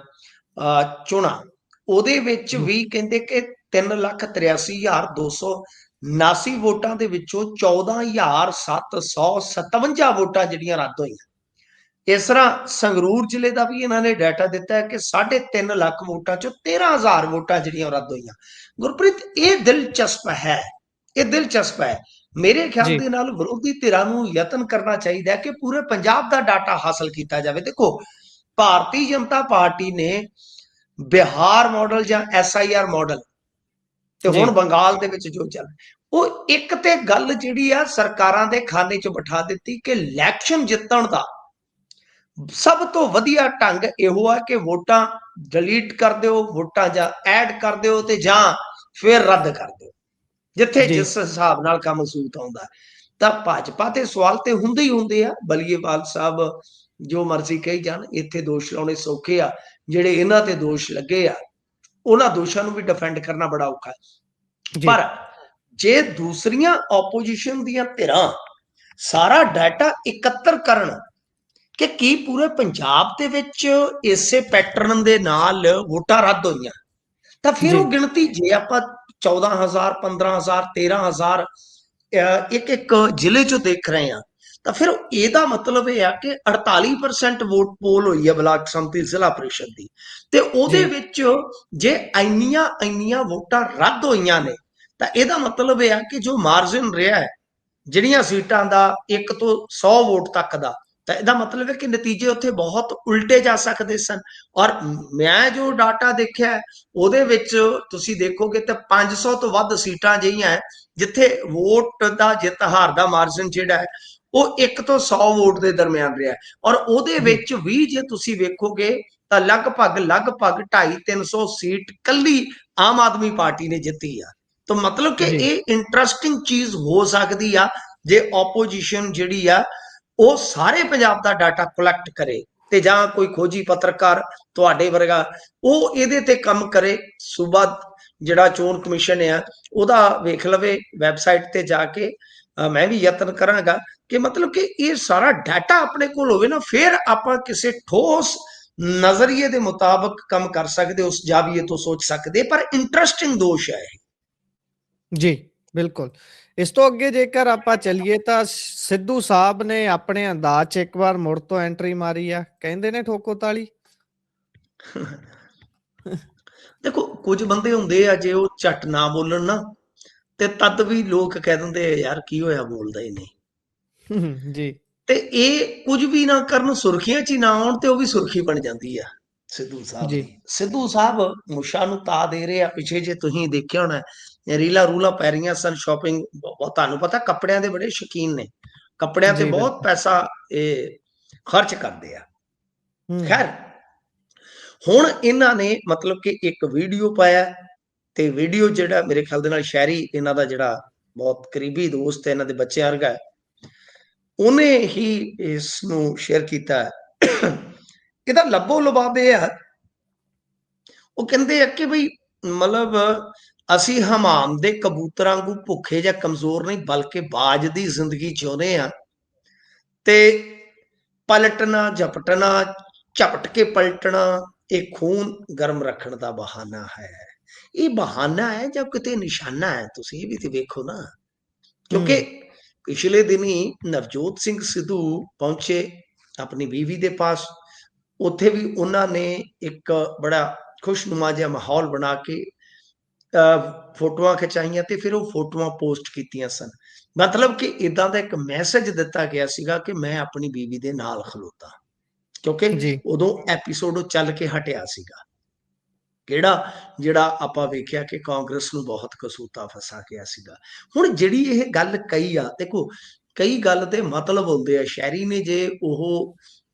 ਚੋਣਾਂ, ਉਹਦੇ ਵਿੱਚ ਜੀ। ਵੀ ਕਹਿੰਦੇ ਕਿ 3,83,279 ਵੋਟਾਂ ਦੇ ਵਿੱਚੋਂ 14,757 ਵੋਟਾਂ ਜਿਹੜੀਆਂ ਰੱਦ ਹੋਈਆਂ। ਇਸ ਤਰ੍ਹਾਂ ਸੰਗਰੂਰ ਜ਼ਿਲ੍ਹੇ ਦਾ ਵੀ ਇਹਨਾਂ ਨੇ ਡਾਟਾ ਦਿੱਤਾ ਹੈ ਕਿ 3.5 ਲੱਖ ਵੋਟਾਂ ਚੋਂ 13,000 ਵੋਟਾਂ ਜਿਹੜੀਆਂ ਰੱਦ ਹੋਈਆਂ। ਗੁਰਪ੍ਰੀਤ, ਇਹ ਦਿਲਚਸਪ ਹੈ, ਇਹ ਦਿਲਚਸਪ ਹੈ। ਮੇਰੇ ਖਿਆਲ ਜੀ। ਦੇ ਨਾਲ ਵਿਰੋਧੀ ਧਿਰਾਂ ਨੂੰ ਯਤਨ ਕਰਨਾ ਚਾਹੀਦਾ ਹੈ ਕਿ ਪੂਰੇ ਪੰਜਾਬ ਦਾ ਡਾਟਾ ਹਾਸਲ ਕੀਤਾ ਜਾਵੇ। ਦੇਖੋ, ਭਾਰਤੀ ਜਨਤਾ ਪਾਰਟੀ ਨੇ ਬਿਹਾਰ ਮਾਡਲ ਜਾਂ SIR ਮਾਡਲ, ਤੇ ਜੀ। ਹੁਣ ਬੰਗਾਲ ਦੇ ਵਿੱਚ ਜੋ ਚੱਲ, ਉਹ ਇੱਕ ਤੇ ਗੱਲ ਜਿਹੜੀ ਆ ਸਰਕਾਰਾਂ ਦੇ ਖਾਨੇ 'ਚ ਬਿਠਾ ਦਿੱਤੀ ਕਿ ਇਲੈਕਸ਼ਨ ਜਿੱਤਣ ਦਾ ਸਭ ਤੋਂ ਵਧੀਆ ਢੰਗ ਇਹੋ ਆ ਕਿ ਵੋਟਾਂ ਡਿਲੀਟ ਕਰ ਦਿਓ, ਵੋਟਾਂ ਜਾਂ ਐਡ ਕਰ ਦਿਓ ਤੇ ਜਾਂ ਫਿਰ ਰੱਦ ਕਰ ਦਿਓ, ਜਿੱਥੇ ਜੀ। ਜਿਸ ਹਿਸਾਬ ਨਾਲ ਕੰਮ ਸੂਤ ਆਉਂਦਾ। ਤਾਂ ਭਾਜਪਾ ਤੇ ਸਵਾਲ ਤੇ ਹੁੰਦੇ ਹੀ ਹੁੰਦੇ ਆ। ਬਲੀਏਵਾਲ ਸਾਹਿਬ ਜੋ ਮਰਜ਼ੀ ਕਹੀ ਜਾਣ, ਇੱਥੇ ਦੋਸ਼ ਲਾਉਣੇ ਸੌਖੇ ਆ। ਜਿਹੜੇ ਇਹਨਾਂ ਤੇ ਦੋਸ਼ ਲੱਗੇ ਆ, ਉਹਨਾਂ ਦੋਸ਼ਾਂ ਨੂੰ ਵੀ ਡਿਫੈਂਡ ਕਰਨਾ ਬੜਾ ਔਖਾ ਹੈ। ਜੀ। ਪਰ ਜੇ ਦੂਸਰੀਆਂ ਆਪੋਜੀਸ਼ਨ ਦੀਆਂ ਧਿਰਾਂ ਸਾਰਾ ਡਾਟਾ ਇਕੱਤਰ ਕਰਨ ਕਿ ਕੀ ਪੂਰੇ ਪੰਜਾਬ ਦੇ ਵਿੱਚ ਇਸੇ ਪੈਟਰਨ ਦੇ ਨਾਲ ਵੋਟਾਂ ਰੱਦ ਹੋਈਆਂ, ਤਾਂ ਫਿਰ ਜੀ। ਉਹ ਗਿਣਤੀ ਜੇ ਆਪਾਂ 14,000, 15,000, 13,000 ਇੱਕ ਇੱਕ ਜ਼ਿਲ੍ਹੇ ਚੋਂ ਦੇਖ ਰਹੇ ਹਾਂ, ਤਾਂ ਫਿਰ ਇਹਦਾ ਮਤਲਬ ਇਹ ਆ ਕਿ 48% ਵੋਟ ਪੋਲ ਹੋਈ ਹੈ ਬਲਾਕ ਸੰਮਤੀ ਜ਼ਿਲ੍ਹਾ ਪ੍ਰੀਸ਼ਦ ਦੀ, ਤੇ ਉਹਦੇ ਜੀ। ਵਿੱਚ ਜੇ ਇੰਨੀਆਂ ਵੋਟਾਂ ਰੱਦ ਹੋਈਆਂ ਨੇ, ਤਾਂ ਇਹਦਾ ਮਤਲਬ ਇਹ ਆ ਕਿ ਜੋ ਮਾਰਜਨ ਰਿਹਾ ਹੈ ਜਿਹੜੀਆਂ ਸੀਟਾਂ ਦਾ 1 ਤੋਂ 100 ਵੋਟ ਤੱਕ ਦਾ, ਤਾਂ ਇਹਦਾ ਮਤਲਬ ਹੈ ਕਿ ਨਤੀਜੇ ਉੱਥੇ ਬਹੁਤ ਉਲਟੇ ਜਾ ਸਕਦੇ ਸਨ। ਔਰ ਮੈਂ ਜੋ ਡਾਟਾ ਦੇਖਿਆ ਉਹਦੇ ਵਿੱਚ ਤੁਸੀਂ ਦੇਖੋਗੇ ਤਾਂ 500 ਤੋਂ ਵੱਧ ਸੀਟਾਂ ਜਿਹੀਆਂ ਹੈ ਜਿੱਥੇ ਵੋਟ ਦਾ ਜਿੱਤ ਹਾਰ ਦਾ ਮਾਰਜਨ ਜਿਹੜਾ ਹੈ ਉਹ 1 ਤੋਂ 100 ਵੋਟ ਦੇ ਦਰਮਿਆਨ ਰਿਹਾ। ਔਰ ਉਹਦੇ ਜੀ। ਵਿੱਚ ਵੀ ਜੇ ਤੁਸੀਂ ਵੇਖੋਗੇ ਤਾਂ ਲਗਭਗ 250-300 ਸੀਟ ਕੱਲੀ ਆਮ ਆਦਮੀ ਪਾਰਟੀ ਨੇ ਜਿੱਤੀ ਆ। ਤਾਂ ਮਤਲਬ ਕਿ ਜੀ। ਇਹ ਇੰਟਰਸਟਿੰਗ ਚੀਜ਼ ਹੋ ਸਕਦੀ ਆ ਜੇ ਆਪੋਜੀਸ਼ਨ ਜਿਹੜੀ ਆ ਉਹ ਸਾਰੇ ਪੰਜਾਬ ਦਾ ਡਾਟਾ ਕਲੈਕਟ ਕਰੇ, ਤੇ ਜਾਂ ਕੋਈ ਖੋਜੀ ਪੱਤਰਕਾਰ ਤੁਹਾਡੇ ਵਰਗਾ ਉਹ ਇਹਦੇ ਤੇ ਕੰਮ ਕਰੇ। ਸੂਬਾ ਜਿਹੜਾ ਚੋਣ ਕਮਿਸ਼ਨ ਆ ਉਹਦਾ ਵੇਖ ਲਵੇ ਵੈਬਸਾਈਟ ਤੇ ਜਾ ਕੇ। ਮੈਂ ਵੀ ਯਤਨ ਕਰਾਂਗਾ ਕਿ ਮਤਲਬ ਕਿ ਇਹ ਸਾਰਾ ਡਾਟਾ ਆਪਣੇ ਕੋਲ ਹੋਵੇ ਨਾ, ਫਿਰ ਆਪਾਂ ਕਿਸੇ ਠੋਸ ਨਜ਼ਰੀਏ ਦੇ ਮੁਤਾਬਕ ਕੰਮ ਕਰ ਸਕਦੇ, ਉਸ ਜਾਵੀਏ ਤੋਂ ਸੋਚ ਸਕਦੇ। ਪਰ ਇੰਟਰਸਟਿੰਗ ਦੋਸ਼ ਹੈ। ਜੀ, ਬਿਲਕੁਲ। ਇਸ ਤੋਂ ਅੱਗੇ ਜੇਕਰ ਆਪਾਂ ਚੱਲੀਏ ਤਾਂ ਸਿੱਧੂ ਸਾਹਿਬ ਨੇ ਆਪਣੇ ਅੰਦਾਜ਼ 'ਚ ਇੱਕ ਵਾਰ ਮੁੜ ਤੋਂ ਐਂਟਰੀ ਮਾਰੀ ਆ, ਕਹਿੰਦੇ ਨੇ ਠੋਕੋ ਤਾਲੀ। ਦੇਖੋ, ਕੁਝ ਬੰਦੇ ਹੁੰਦੇ ਆ ਜੇ ਉਹ ਝੱਟ ਨਾ ਬੋਲਣ ਨਾ, ਤੇ ਤਦ ਵੀ ਲੋਕ ਕਹਿ ਦਿੰਦੇ ਆ ਯਾਰ ਕੀ ਹੋਇਆ, ਬੋਲਦਾ ਹੀ ਨਹੀਂ। ਜੀ। ਤੇ ਇਹ ਕੁਝ ਵੀ ਨਾ ਕਰਨ, ਸੁਰਖੀਆਂ 'ਚ ਹੀ ਨਾ ਆਉਣ, ਤੇ ਉਹ ਵੀ ਸੁਰਖੀ ਬਣ ਜਾਂਦੀ ਆ ਸਿੱਧੂ ਸਾਹਿਬ ਜੀ। ਦੀ। ਸਿੱਧੂ ਸਾਹਿਬ ਮੁੱਛਾਂ ਨੂੰ ਤਾ ਦੇ ਰਹੇ ਆ। ਪਿੱਛੇ ਜੇ ਤੁਸੀਂ ਦੇਖਿਆ ਹੋਣਾ ਰੀਲਾਂ ਰੂਲਾਂ ਪੈ ਰਹੀਆਂ ਸਨ, ਸ਼ਾਪਿੰਗ, ਤੁਹਾਨੂੰ ਪਤਾ ਕੱਪੜਿਆਂ ਦੇ ਬੜੇ ਸ਼ੌਕੀਨ ਨੇ, ਕੱਪੜਿਆਂ ਤੇ ਜੀ। ਬਹੁਤ ਬਿਲਕੁਲ। ਪੈਸਾ ਇਹ ਖਰਚ ਕਰਦੇ ਆ। ਹੂੰ। ਖੈਰ, ਹੁਣ ਇਹਨਾਂ ਨੇ ਮਤਲਬ ਕਿ ਇੱਕ ਵੀਡੀਓ ਪਾਇਆ, ਤੇ ਵੀਡੀਓ ਜਿਹੜਾ ਮੇਰੇ ਖਿਆਲ ਦੇ ਨਾਲ ਸ਼ਹਿਰੀ ਇਹਨਾਂ ਦਾ ਜਿਹੜਾ ਬਹੁਤ ਕਰੀਬੀ ਦੋਸਤ ਹੈ, ਇਹਨਾਂ ਦੇ ਬੱਚੇ ਵਰਗਾ ਹੈ, ਉਹਨੇ ਹੀ ਇਸ ਨੂੰ ਸ਼ੇਅਰ ਕੀਤਾ। ਇਹਦਾ ਲੱਭੋ ਲਬਾਬ ਇਹ ਆ, ਉਹ ਕਹਿੰਦੇ ਆ ਕਿ ਬਈ ਮਤਲਬ ਅਸੀਂ ਹਮਾਮ ਦੇ ਕਬੂਤਰਾਂ ਵਾਂਗੂ ਭੁੱਖੇ ਜਾਂ ਕਮਜ਼ੋਰ ਨਹੀਂ, ਬਲਕਿ ਬਾਜ ਦੀ ਜ਼ਿੰਦਗੀ ਜਿਉਂਦੇ ਆ, ਤੇ ਪਲਟਣਾ ਝਪਟਣਾ, ਝਪਟ ਕੇ ਪਲਟਣਾ ਇਹ ਖੂਨ ਗਰਮ ਰੱਖਣ ਦਾ ਬਹਾਨਾ ਹੈ। ਇਹ ਬਹਾਨਾ ਹੈ ਜਾਂ ਕਿਤੇ ਨਿਸ਼ਾਨਾ ਹੈ? ਤੁਸੀਂ ਇਹ ਵੀ ਤੇ ਵੇਖੋ ਨਾ। ਕਿਉਂਕਿ ਹੂੰ। ਪਿਛਲੇ ਦਿਨੀ ਨਵਜੋਤ ਸਿੰਘ ਸਿੱਧੂ ਪਹੁੰਚੇ ਆਪਣੀ ਬੀਵੀ ਦੇ ਪਾਸ। ਉੱਥੇ ਵੀ ਉਹਨਾਂ ਨੇ ਇੱਕ ਬੜਾ ਖੁਸ਼ਨੁਮਾ ਜਿਹਾ ਮਾਹੌਲ ਬਣਾ ਕੇ ਫੋਟੋਆਂ ਖਿਚਾਈਆਂ, ਤੇ ਫਿਰ ਉਹ ਫੋਟੋਆਂ ਪੋਸਟ ਕੀਤੀਆਂ ਸਨ। ਮਤਲਬ ਕਿ ਇਦਾਂ ਦਾ ਇੱਕ ਮੈਸੇਜ ਦਿੱਤਾ ਗਿਆ ਸੀਗਾ ਕਿ ਮੈਂ ਆਪਣੀ ਬੀਵੀ ਦੇ ਨਾਲ ਖਲੋਤਾ, ਕਿਉਂਕਿ ਜੀ। ਉਦੋਂ ਐਪੀਸੋਡ ਚੱਲ ਕੇ ਹਟਿਆ ਸੀਗਾ ਕਿਹੜਾ, ਜਿਹੜਾ ਆਪਾਂ ਵੇਖਿਆ ਕਿ ਕਾਂਗਰਸ ਨੂੰ ਬਹੁਤ ਕਸੂਤਾ ਫਸਾ ਗਿਆ ਸੀਗਾ। ਹੁਣ ਜਿਹੜੀ ਇਹ ਗੱਲ ਕਹੀ ਆ, ਦੇਖੋ ਕਈ ਗੱਲ ਦੇ ਮਤਲਬ ਹੁੰਦੇ ਆ। ਸ਼ਾਇਰੀ ਨੇ ਜੇ ਉਹ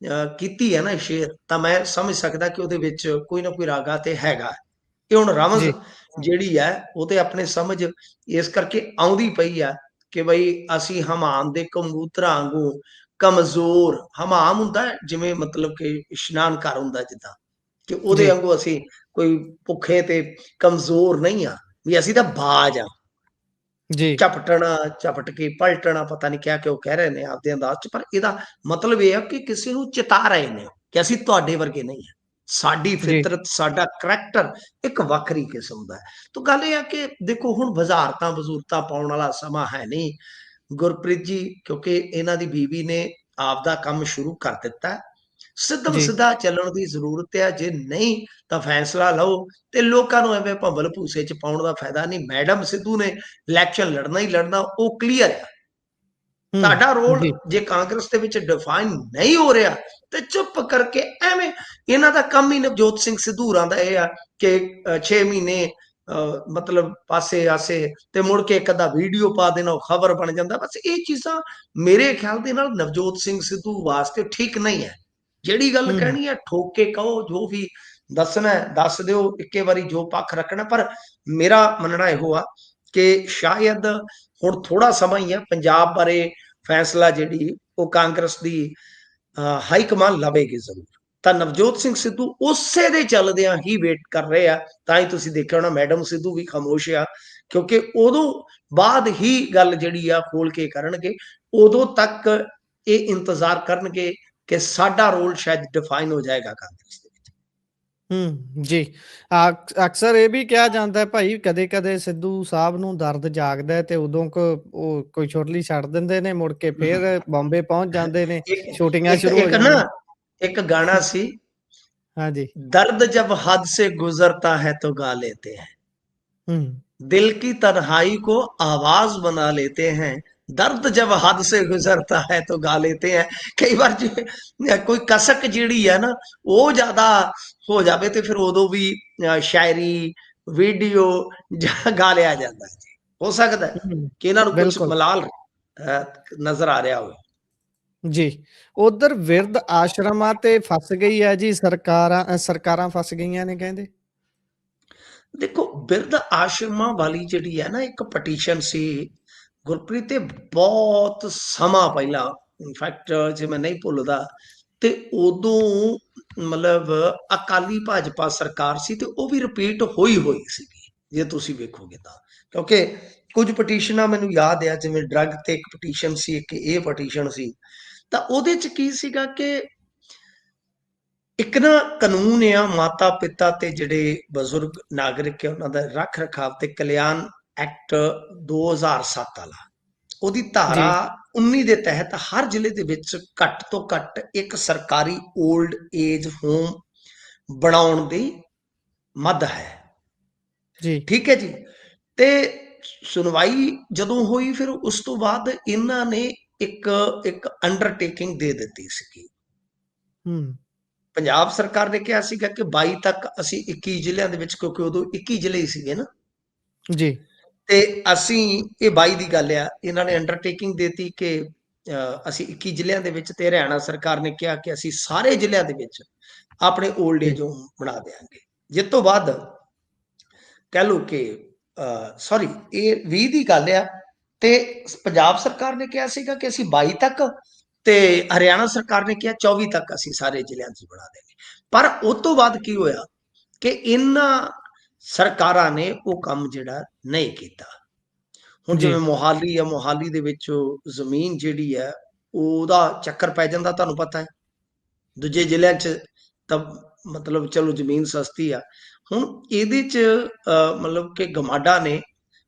ਕੀਤੀ ਹੈ ਨਾ ਸ਼ੇਅਰ, ਤਾਂ ਮੈਂ ਸਮਝ ਸਕਦਾ ਕਿ ਉਹਦੇ ਵਿੱਚ ਕੋਈ ਨਾ ਕੋਈ ਰਾਗਾ ਤੇ ਹੈਗਾ। ਇਹ ਹੁਣ ਰਮਜ਼ ਜੀ। ਜਿਹੜੀ ਹੈ ਉਹ ਤੇ ਆਪਣੇ ਸਮਝ ਇਸ ਕਰਕੇ ਆਉਂਦੀ ਪਈ ਆ ਕਿ ਬਈ ਅਸੀਂ ਹਮਾਮ ਦੇ ਕਬੂਤਰਾਂ ਵਾਂਗੂ ਕਮਜ਼ੋਰ, ਹਮਾਮ ਹੁੰਦਾ ਜਿਵੇਂ ਮਤਲਬ ਕਿ ਇਸ਼ਨਾਨ ਘਰ ਹੁੰਦਾ ਜਿੱਦਾਂ, ਕਿ ਉਹਦੇ ਜੀ। ਵਾਂਗੂ ਅਸੀਂ ਕੋਈ ਭੁੱਖੇ ਤੇ ਕਮਜ਼ੋਰ ਨਹੀਂ ਆ। ਵੀ ਅਸੀਂ ਤਾਂ ਬਾਜ ਆ, ਜੀ, ਝਪਟਣਾ, ਝਪਟ ਕੇ ਪਲਟਣਾ, ਪਤਾ ਨਹੀਂ ਕਿਆ ਕਿਉਂ ਕਹਿ ਰਹੇ ਨੇ ਆਪਦੇ ਅੰਦਾਜ਼ ਚ, ਪਰ ਇਹਦਾ ਮਤਲਬ ਇਹ ਆ ਕਿ ਕਿਸੇ ਨੂੰ ਚਿਤਾ ਰਹੇ ਨੇ ਕਿ ਅਸੀਂ ਤੁਹਾਡੇ ਵਰਗੇ ਨਹੀਂ ਆ, ਸਾਡੀ ਜੀ, ਫਿਤਰਤ, ਸਾਡਾ ਕਰੈਕਟਰ ਇੱਕ ਵੱਖਰੀ ਕਿਸਮ ਦਾ ਹੈ। ਤਾਂ ਗੱਲ ਇਹ ਆ ਕਿ ਦੇਖੋ ਹੁਣ ਵਜ਼ਾਰਤਾਂ ਵਜ਼ੂਰਤਾਂ ਪਾਉਣ ਵਾਲਾ ਸਮਾਂ ਹੈ ਨਹੀਂ ਗੁਰਪ੍ਰੀਤ ਜੀ, ਕਿਉਂਕਿ ਇਹਨਾਂ ਦੀ ਬੀਵੀ ਨੇ ਆਪਦਾ ਕੰਮ ਸ਼ੁਰੂ ਕਰ ਦਿੱਤਾ, ਸਿੱਧਮ ਜੀ। ਸਿੱਧਾ ਚੱਲਣ ਦੀ ਜ਼ਰੂਰਤ ਹੈ, ਜੇ ਨਹੀਂ ਤਾਂ ਫੈਸਲਾ ਲਓ, ਤੇ ਲੋਕਾਂ ਨੂੰ ਐਵੇਂ ਭੰਬਲ ਭੂਸੇ ਚ ਪਾਉਣ ਦਾ ਫਾਇਦਾ ਨਹੀਂ। ਮੈਡਮ ਸਿੱਧੂ ਨੇ ਇਲੈਕਸ਼ਨ ਲੜਨਾ ਹੀ ਲੜਨਾ, ਉਹ ਕਲੀਅਰ ਹੈ। ਤੁਹਾਡਾ हुँ, ਰੋਲ जी, ਜੇ ਕਾਂਗਰਸ ਦੇ ਵਿੱਚ ਡਿਫਾਈਨ ਨਹੀਂ ਹੋ ਰਿਹਾ ਤੇ ਚੁੱਪ ਕਰਕੇ ਐਵੇਂ, ਇਹਨਾਂ ਦਾ ਕੰਮ ਹੀ ਨਵਜੋਤ ਸਿੰਘ ਸਿੱਧੂਰਾਂ ਦਾ ਇਹ ਆ ਕਿ 6 ਮਹੀਨੇ ਮਤਲਬ ਪਾਸੇ ਆਸੇ ਤੇ ਮੁੜ ਕੇ ਇੱਕ ਅੱਧਾ ਵੀਡੀਓ ਪਾ ਦੇਣਾ, ਉਹ ਖਬਰ ਬਣ ਜਾਂਦਾ। ਬਸ ਇਹ ਚੀਜ਼ਾਂ ਮੇਰੇ ਖਿਆਲ ਦੇ ਨਾਲ ਨਵਜੋਤ ਸਿੰਘ ਸਿੱਧੂ ਵਾਸਤੇ ਠੀਕ ਨਹੀਂ ਹੈ। ਜਿਹੜੀ ਗੱਲ हुँ, ਕਹਿਣੀ ਹੈ ਠੋਕ ਕੇ ਕਹੋ, ਜੋ ਵੀ ਦੱਸਣਾ ਦੱਸ ਦਿਓ, ਇੱਕੇ ਵਾਰੀ ਜੋ ਪੱਖ ਰੱਖਣਾ। ਪਰ ਮੇਰਾ ਮੰਨਣਾ ਇਹੋ ਆ ਕਿ ਸ਼ਾਇਦ ਹੁਣ ਥੋੜਾ ਸਮਾਂ ਹੀ ਆ, ਪੰਜਾਬ ਬਾਰੇ ਫੈਸਲਾ ਜਿਹੜੀ ਉਹ ਕਾਂਗਰਸ ਦੀ ਹਾਈ ਕਮਾਨ ਲਵੇਗੀ ਜ਼ਰੂਰ। ਤਾਂ ਨਵਜੋਤ ਸਿੰਘ ਸਿੱਧੂ ਉਸੇ ਦੇ ਚੱਲਦਿਆਂ ਹੀ ਵੇਟ ਕਰ ਰਹੇ ਆ। ਤਾਂ ਹੀ ਤੁਸੀਂ ਦੇਖਿਆ ਹੋਣਾ ਮੈਡਮ ਸਿੱਧੂ ਵੀ ਖਾਮੋਸ਼ ਆ, ਕਿਉਂਕਿ ਉਦੋਂ ਬਾਅਦ ਹੀ ਗੱਲ ਜਿਹੜੀ ਆ ਖੋਲ ਕੇ ਕਰਨਗੇ। ਉਦੋਂ ਤੱਕ ਇਹ ਇੰਤਜ਼ਾਰ ਕਰਨਗੇ ਕਿ ਸਾਡਾ ਰੋਲ ਸ਼ਾਇਦ ਡਿਫਾਈਨ ਹੋ ਜਾਏਗਾ ਕਾਂਗਰਸ ਦੇ ਵਿੱਚ। जी। ਅਕਸਰ ਇਹ ਵੀ ਕਿਹਾ ਜਾਂਦਾ ਹੈ ਭਾਈ, ਕਦੇ-ਕਦੇ ਸਿੱਧੂ ਸਾਹਿਬ ਨੂੰ ਦਰਦ ਜਾਗਦਾ ਹੈ ਤੇ ਉਦੋਂ ਉਹ ਕੋਈ ਛੁਰਲੀ ਛੱਡ ਦਿੰਦੇ ਨੇ, ਮੁੜ ਕੇ ਫੇਰ ਬੰਬੇ ਪਹੁੰਚ ਜਾਂਦੇ ਨੇ, ਇੱਕ ਸ਼ੂਟਿੰਗਾਂ ਇੱਕ ਸ਼ੁਰੂ ਹੋ ਇੱਕ ਨਾ ਜਾਂਦੀਆਂ। ਇੱਕ ਗਾਣਾ ਸੀ, हाँ जी। दर्द जब हद से गुजरता है तो गा लेते हैं, हुँ, दिल की तन्हाई को आवाज बना लेते हैं, दर्द जब हद से गुजरता है तो गा लेते हैं। कई बार कोई कसक जिहड़ी है ना वो ज्यादा हो जाए तो फिर उदों भी शायरी वीडियो गा लिया जाता है। हो सकता है हुँ, कि इन्हां नूं कुछ बिल्कुल। मलाल नजर आ रहा हो। ਜੀ। ਉਧਰ ਬਿਰਧ ਆਸ਼ਰਮਾਂ ਤੇ ਫਸ ਗਈ ਹੈ ਜੀ ਸਰਕਾਰਾਂ ਫਸ ਗਈਆਂ ਨੇ ਕਹਿੰਦੇ। ਦੇਖੋ ਬਿਰਧ ਆਸ਼ਰਮਾਂ ਵਾਲੀ ਜਿਹੜੀ ਹੈ ਨਾ ਇੱਕ ਪਟੀਸ਼ਨ ਸੀ ਗੁਰਪ੍ਰੀਤ, ਤੇ ਬਹੁਤ ਸਮਾਂ ਪਹਿਲਾਂ, ਇਨਫੈਕਟ ਜੇ ਮੈਂ ਨਹੀਂ ਭੁੱਲਦਾ ਤੇ ਉਦੋਂ ਮਤਲਬ ਅਕਾਲੀ ਭਾਜਪਾ ਸਰਕਾਰ ਸੀ ਤੇ ਉਹ ਵੀ ਰਿਪੀਟ ਹੋਈ ਸੀਗੀ ਜੇ ਤੁਸੀਂ ਵੇਖੋਗੇ ਤਾਂ। ਕਿਉਂਕਿ ਕੁਝ ਪਟੀਸ਼ਨਾਂ ਮੈਨੂੰ ਯਾਦ ਆ, ਜਿਵੇਂ ਡਰੱਗ ਤੇ ਇੱਕ ਪਟੀਸ਼ਨ ਸੀ, ਇੱਕ ਇਹ ਪਟੀਸ਼ਨ ਸੀ। ਤਾਂ ਉਹਦੇ ਚ ਕੀ ਸੀਗਾ ਕਿ ਇੱਕ ਨਾ ਕਾਨੂੰਨ ਆ, ਮਾਤਾ ਪਿਤਾ ਤੇ ਜਿਹੜੇ ਬਜ਼ੁਰਗ ਨਾਗਰਿਕ ਆ ਉਹਨਾਂ ਦਾ ਰੱਖ ਰਖਾਵ ਤੇ ਕਲਿਆਣ ਐਕਟ 2007 ਵਾਲਾ, ਉਹਦੀ ਧਾਰਾ ਜੀ, 19 ਦੇ ਤਹਿਤ ਹਰ ਜ਼ਿਲ੍ਹੇ ਦੇ ਵਿੱਚ ਘੱਟ ਤੋਂ ਘੱਟ ਇੱਕ ਸਰਕਾਰੀ 올ਡ ਏਜ ਹੋਮ ਬਣਾਉਣ ਦੀ ਮੱਦ ਹੈ। ਜੀ, ਠੀਕ ਹੈ ਜੀ। ਤੇ ਸੁਣਵਾਈ ਜਦੋਂ ਹੋਈ ਫਿਰ ਉਸ ਤੋਂ ਬਾਅਦ ਇਹਨਾਂ ਨੇ ਇੱਕ ਇੱਕ ਅੰਡਰਟੇਕਿੰਗ ਦੇ ਦਿੱਤੀ ਸੀਗੀ। ਹੂੰ, ਪੰਜਾਬ ਸਰਕਾਰ ਨੇ ਕਿਹਾ ਸੀਗਾ ਕਿ 22 ਤੱਕ ਅਸੀਂ 21 ਜ਼ਿਲ੍ਹਿਆਂ ਦੇ ਵਿੱਚ, ਕਿਉਂਕਿ ਉਦੋਂ 21 ਜ਼ਿਲ੍ਹੇ ਹੀ ਸੀਗੇ ਨਾ, ਜੀ, ਤੇ ਅਸੀਂ ਇਹ 22 ਦੀ ਗੱਲ ਆ, ਇਹਨਾਂ ਨੇ ਅੰਡਰਟੇਕਿੰਗ ਦੇਤੀ ਕਿ ਅਸੀਂ 21 ਜ਼ਿਲ੍ਹਿਆਂ ਦੇ ਵਿੱਚ, ਤੇ ਹਰਿਆਣਾ ਸਰਕਾਰ ਨੇ ਕਿਹਾ ਕਿ ਅਸੀਂ ਸਾਰੇ ਜ਼ਿਲ੍ਹਿਆਂ ਦੇ ਵਿੱਚ ਆਪਣੇ 올ਡ ਜੀ, ਏਜ ਹੋਮ ਬਣਾ ਦੇਵਾਂਗੇ। ਜਿਸ ਤੋਂ ਬਾਅਦ ਕਹਿ ਲਓ ਕਿ ਸੌਰੀ ਇਹ 20 ਦੀ ਗੱਲ ਆ, ਤੇ ਪੰਜਾਬ ਸਰਕਾਰ ਨੇ ਕਿਹਾ ਸੀਗਾ ਕਿ ਅਸੀਂ 22 ਤੱਕ, ਤੇ ਹਰਿਆਣਾ ਸਰਕਾਰ ਨੇ ਕਿਹਾ 24 ਤੱਕ ਅਸੀਂ ਸਾਰੇ ਜ਼ਿਲ੍ਹਿਆਂ 'ਚ ਬਣਾ ਦੇਵਾਂਗੇ। ਪਰ ਉਸ ਤੋਂ ਬਾਅਦ ਕੀ ਹੋਇਆ ਕਿ ਇਹਨਾਂ ਸਰਕਾਰਾਂ ਨੇ ਉਹ ਕੰਮ ਜਿਹੜਾ ਨਹੀਂ ਕੀਤਾ। ਹੁਣ ਜੀ, ਜਿਵੇਂ ਮੋਹਾਲੀ ਆ, ਮੋਹਾਲੀ ਦੇ ਵਿੱਚ ਜ਼ਮੀਨ ਜਿਹੜੀ ਹੈ ਉਹਦਾ ਚੱਕਰ ਪੈ ਜਾਂਦਾ, ਤੁਹਾਨੂੰ ਪਤਾ ਹੈ। ਦੂਜੇ ਜ਼ਿਲ੍ਹਿਆਂ 'ਚ ਤਾਂ ਮਤਲਬ ਚਲੋ ਜ਼ਮੀਨ ਸਸਤੀ ਆ। ਹੁਣ ਇਹਦੇ 'ਚ ਮਤਲਬ ਕਿ ਗਮਾਡਾ ਨੇ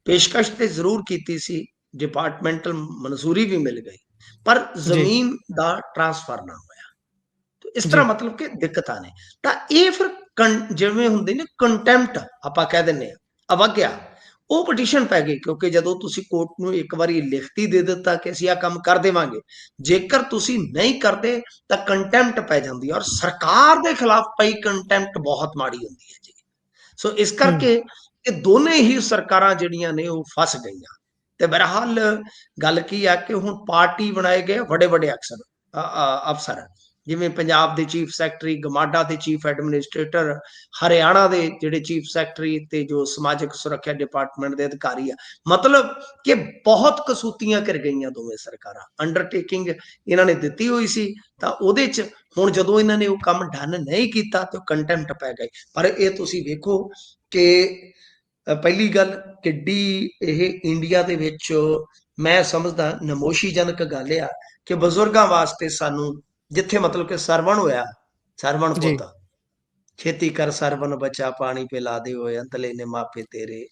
ਪੇਸ਼ਕਸ਼ ਤੇ ਜ਼ਰੂਰ ਕੀਤੀ ਸੀ, ਡਿਪਾਰਟਮੈਂਟਲ ਮਨਜ਼ੂਰੀ ਵੀ ਮਿਲ ਗਈ, ਪਰ ਜੀ, ਜ਼ਮੀਨ ਦਾ ਟ੍ਰਾਂਸਫਰ ਨਾ ਹੋਇਆ। ਤੇ ਇਸ ਤਰ੍ਹਾਂ ਜੀ, ਮਤਲਬ ਕਿ ਦਿੱਕਤਾਂ ਨੇ। ਤਾਂ ਇਹ ਫਿਰ ਜਿਵੇਂ ਹੁੰਦੇ ਨੇ ਕੰਟੈਂਪਟ ਆਪਾਂ ਕਹਿ ਦਿੰਦੇ ਆ, ਅਵਗਿਆ, ਉਹ ਪਟੀਸ਼ਨ ਪੈ ਗਈ। ਕਿਉਂਕਿ ਜਦੋਂ ਤੁਸੀਂ ਕੋਰਟ ਨੂੰ ਇੱਕ ਵਾਰੀ ਲਿਖਤੀ ਦੇ ਦਿੱਤਾ ਕਿ ਅਸੀਂ ਆਹ ਕੰਮ ਕਰ ਦੇਵਾਂਗੇ, ਜੇਕਰ ਤੁਸੀਂ ਨਹੀਂ ਕਰਦੇ ਤਾਂ ਕੰਟੈਂਪਟ ਪੈ ਜਾਂਦੀ ਹੈ, ਔਰ ਸਰਕਾਰ ਦੇ ਖਿਲਾਫ ਪਈ ਕੰਟੈਂਪਟ ਬਹੁਤ ਮਾੜੀ ਹੁੰਦੀ ਹੈ ਜੀ। ਸੋ ਇਸ ਹੂੰ, ਕਰਕੇ ਇਹ ਦੋਨੇ ਹੀ ਸਰਕਾਰਾਂ ਜਿਹੜੀਆਂ ਨੇ ਉਹ ਫਸ ਗਈਆਂ। ਤੇ ਬਹਰਹਾਲ ਗੱਲ ਕੀ ਆ ਕਿ ਹੁਣ ਪਾਰਟੀ ਬਣਾਏ ਗਏ ਵੱਡੇ ਵੱਡੇ ਅਫਸਰ, ਜਿਵੇਂ ਪੰਜਾਬ ਦੇ ਚੀਫ ਸੈਕਟਰੀ, ਗਮਾਡਾ ਦੇ ਚੀਫ ਐਡਮਿਨਿਸਟ੍ਰੇਟਰ, ਹਰਿਆਣਾ ਦੇ ਜਿਹੜੇ ਚੀਫ ਸੈਕਟਰੀ ਤੇ ਜੋ ਸਮਾਜਿਕ ਸੁਰੱਖਿਆ ਡਿਪਾਰਟਮੈਂਟ ਦੇ ਅਧਿਕਾਰੀ ਆ। ਮਤਲਬ ਕਿ ਬਹੁਤ ਕਸੂਤੀਆਂ ਕਰ ਗਈਆਂ ਦੋਵੇਂ ਸਰਕਾਰਾਂ। ਅੰਡਰਟੇਕਿੰਗ ਇਹਨਾਂ ਨੇ ਦਿੱਤੀ ਹੋਈ ਸੀ, ਤਾਂ ਉਹਦੇ 'ਚ ਹੁਣ ਜਦੋਂ ਇਹਨਾਂ ਨੇ ਉਹ ਕੰਮ ਡਨ ਨਹੀਂ ਕੀਤਾ ਤੇ ਕੰਟੈਂਪਟ ਪੈ ਗਏ। ਪਰ ਇਹ ਤੁਸੀਂ ਵੇਖੋ ਕਿ ਪਹਿਲੀ ਗੱਲ ਕਿੱਡੀ ਇਹ ਇੰਡੀਆ ਦੇ ਵਿੱਚ ਮੈਂ ਸਮਝਦਾ ਨਮੋਸ਼ੀਜਨਕ ਗੱਲ ਆ ਕਿ ਬਜ਼ੁਰਗਾਂ ਵਾਸਤੇ ਸਾਨੂੰ ਜਿੱਥੇ ਮਤਲਬ ਕਿ ਸਰਵਣ ਹੋਇਆ, ਸਰਵਣ ਜੀ, ਪੁੱਤ ਛੇਤੀ ਕਰ ਸਰਵਣ ਬੱਚਾ ਪਾਣੀ ਪਿਲਾ ਦੇ ਹੋਏ ਅੰਤਲੇ ਨੇ ਮਾਪੇ ਤੇਰੇ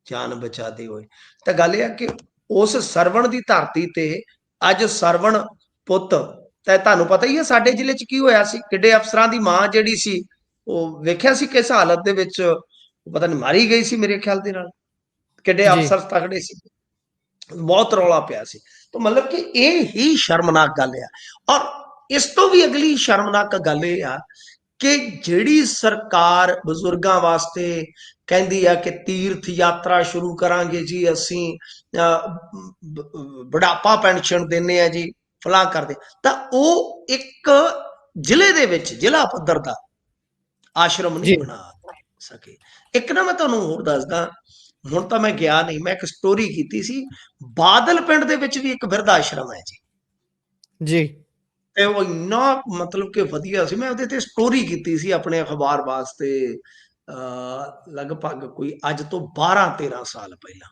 ਜਾਨ ਬਚਾ ਦੇ ਹੋਏ। ਤਾਂ ਗੱਲ ਇਹ ਆ ਕਿ ਉਸ ਸਰਵਣ ਦੀ ਧਰਤੀ ਤੇ ਅੱਜ ਸਰਵਣ ਪੁੱਤ, ਤੇ ਤੁਹਾਨੂੰ ਪਤਾ ਹੀ ਹੈ ਸਾਡੇ ਜ਼ਿਲ੍ਹੇ 'ਚ ਕੀ ਹੋਇਆ ਸੀ, ਕਿੱਡੇ ਅਫਸਰਾਂ ਦੀ ਮਾਂ ਜਿਹੜੀ ਸੀ ਉਹ ਵੇਖਿਆ ਸੀ ਕਿਸ ਹਾਲਤ ਦੇ ਵਿੱਚ ਪਤਾ ਨਹੀਂ ਮਾਰੀ ਗਈ ਸੀ ਮੇਰੇ ਖਿਆਲ ਦੇ ਨਾਲ, ਕਿੱਡੇ ਜੀ, ਅਫਸਰ ਤਕੜੇ ਸੀ, ਬਹੁਤ ਰੌਲਾ ਪਿਆ ਸੀ। ਤਾਂ ਮਤਲਬ ਕਿ ਇਹ ਹੀ ਸ਼ਰਮਨਾਕ ਗੱਲ ਆ। ਔਰ ਇਸ ਤੋਂ ਵੀ ਅਗਲੀ ਸ਼ਰਮਨਾਕ ਗੱਲ ਇਹ ਆ ਕਿ ਜਿਹੜੀ ਸਰਕਾਰ ਬਜ਼ੁਰਗਾਂ ਵਾਸਤੇ ਕਹਿੰਦੀ ਆ ਕਿ ਤੀਰਥ ਯਾਤਰਾ ਸ਼ੁਰੂ ਕਰਾਂਗੇ ਜੀ ਅਸੀਂ, ਬੁਢਾਪਾ ਪੈਨਸ਼ਨ ਦਿੰਨੇ ਆ ਜੀ, ਫਲਾਂ ਕਰਦੇ, ਤਾਂ ਉਹ ਇੱਕ ਜ਼ਿਲ੍ਹੇ ਦੇ ਵਿੱਚ ਜ਼ਿਲ੍ਹਾ ਪੱਧਰ ਦਾ ਆਸ਼ਰਮ ਨਹੀਂ ਜੀ, ਬਣਾ ਸਕੇ। ਇੱਕ ਨਾ ਮੈਂ ਤੁਹਾਨੂੰ ਹੋਰ ਦੱਸਦਾ, ਹੁਣ ਤਾਂ ਮੈਂ ਗਿਆ ਨਹੀਂ, ਮੈਂ ਇੱਕ ਸਟੋਰੀ ਕੀਤੀ ਸੀ, ਬਾਦਲ ਪਿੰਡ ਦੇ ਵਿੱਚ ਵੀ ਇੱਕ ਬਿਰਧ ਆਸ਼ਰਮ ਹੈ ਜੀ, ਜੀ, ਤੇ ਉਹ ਇੰਨਾ ਮਤਲਬ ਕਿ ਵਧੀਆ ਸੀ, ਮੈਂ ਉਹਦੇ ਤੇ ਸਟੋਰੀ ਕੀਤੀ ਸੀ ਆਪਣੇ ਅਖਬਾਰ ਵਾਸਤੇ, ਲਗਭਗ ਕੋਈ ਅੱਜ ਤੋਂ 12-13 ਸਾਲ ਪਹਿਲਾਂ।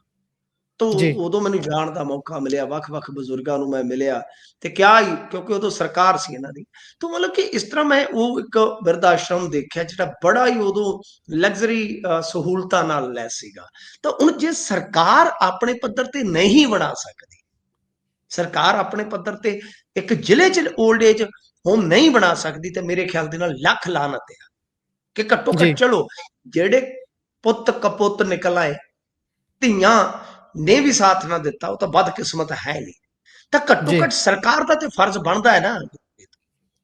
ਤੋਂ ਜੀ, ਉਦੋਂ ਮੈਨੂੰ ਜਾਣ ਦਾ ਮੌਕਾ ਮਿਲਿਆ, ਵੱਖ-ਵੱਖ ਬਜ਼ੁਰਗਾਂ ਨੂੰ ਮੈਂ ਮਿਲਿਆ ਤੇ ਕਿਹਾ ਹੀ, ਕਿਉਂਕਿ ਉਦੋਂ ਸਰਕਾਰ ਸੀ ਇਹਨਾਂ ਦੀ। ਤਾਂ ਮਤਲਬ ਕਿ ਇਸ ਤਰ੍ਹਾਂ ਮੈਂ ਉਹ ਇੱਕ ਬਿਰਧ ਆਸ਼ਰਮ ਦੇਖਿਆ ਜਿਹੜਾ ਬੜਾ ਹੀ ਉਦੋਂ ਲਗਜ਼ਰੀ ਸਹੂਲਤਾਂ ਨਾਲ ਲੈਸ ਸੀਗਾ। ਤਾਂ ਹੁਣ ਜੇ ਸਰਕਾਰ ਆਪਣੇ ਪੱਧਰ ਤੇ ਨਹੀਂ ਬਣਾ ਸਕਦੀ, ਸਰਕਾਰ ਆਪਣੇ ਪੱਧਰ ਤੇ ਇੱਕ ਜ਼ਿਲ੍ਹੇ 'ਚ ਓਲਡ ਏਜ ਹੋਮ ਨਹੀਂ ਬਣਾ ਸਕਦੀ, ਤੇ ਮੇਰੇ ਖਿਆਲ ਦੇ ਨਾਲ ਲੱਖ ਲਾਹਨਤ ਆ ਕਿ ਘੱਟੋ ਜੀ, ਘੱਟ ਚਲੋ ਜਿਹੜੇ ਪੁੱਤ ਕਪੁੱਤ ਨਿਕਲ ਆਏ, ਧੀਆਂ ਨੇ ਵੀ ਸਾਥ ਨਾ ਦਿੱਤਾ, ਉਹ ਤਾਂ ਬਦਕਿਸਮਤ ਹੈ ਨਹੀਂ। ਤਾਂ ਘੱਟੋ ਜੀ, ਘੱਟ ਸਰਕਾਰ ਦਾ ਤੇ ਫਰਜ਼ ਬਣਦਾ ਹੈ ਨਾ।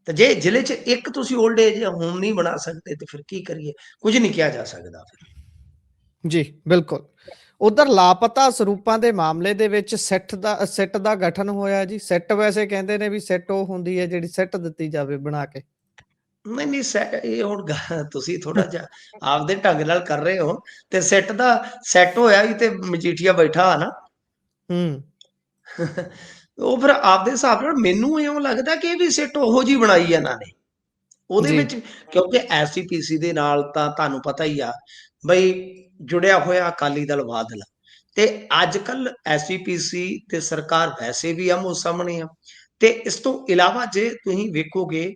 ਤੇ ਜੇ ਜ਼ਿਲ੍ਹੇ 'ਚ ਇੱਕ ਤੁਸੀਂ ਓਲਡ ਏਜ ਹੋਮ ਨਹੀਂ ਬਣਾ ਸਕਦੇ ਤੇ ਫਿਰ ਕੀ ਕਰੀਏ, ਕੁਝ ਨਹੀਂ ਕਿਹਾ ਜਾ ਸਕਦਾ ਫਿਰ। ਜੀ, ਬਿਲਕੁਲ। ਉਧਰ ਲਾਪਤਾ ਸਰੂਪਾਂ ਦੇ ਮਾਮਲੇ ਦੇ ਵਿੱਚ ਸਿੱਟ ਦਾ ਗਠਨ ਹੋਇਆ ਜੀ। ਸਿੱਟ ਵੈਸੇ ਕਹਿੰਦੇ ਨੇ ਵੀ ਸਿੱਟ ਉਹ ਹੁੰਦੀ ਹੈ ਜਿਹੜੀ ਸਿੱਟ ਦਿੱਤੀ ਜਾਵੇ ਬਣਾ ਕੇ। ਨਹੀਂ ਨਹੀਂ ਇਹ ਹੁਣ ਤੁਸੀਂ ਥੋੜਾ ਜਿਹਾ ਆਪਦੇ ਢੰਗ ਨਾਲ ਕਰ ਰਹੇ ਹੋ, ਤੇ ਸੈੱਟ ਦਾ ਸੈੱਟ ਹੋਇਆ ਹੀ ਤੇ ਮਜੀਠੀਆ ਬੈਠਾ ਆ ਨਾ। ਹੂੰ, ਉਹ ਫਿਰ ਆਪਦੇ ਹਿਸਾਬ ਨਾਲ ਮੈਨੂੰ ਇਉਂ ਲੱਗਦਾ ਕਿ ਇਹ ਵੀ ਸਿੱਟ ਉਹੋ ਜੀ ਬਣਾਈ ਆ ਇਹਨਾਂ ਨੇ ਉਹਦੇ ਜੀ, ਵਿੱਚ, ਕਿਉਂਕਿ ਐਸਜੀਪੀਸੀ ਦੇ ਨਾਲ ਤਾਂ ਤੁਹਾਨੂੰ ਪਤਾ ਹੀ ਆ ਬਈ ਜੁੜਿਆ ਹੋਇਆ ਅਕਾਲੀ ਦਲ ਬਾਦਲ, ਤੇ ਅੱਜ ਕੱਲ ਐਸਜੀਪੀਸੀ ਤੇ ਸਰਕਾਰ ਵੈਸੇ ਵੀ ਆਮੋ ਸਾਹਮਣੇ ਆ। ਤੇ ਇਸ ਤੋਂ ਇਲਾਵਾ ਜੇ ਤੁਸੀਂ ਵੇਖੋਗੇ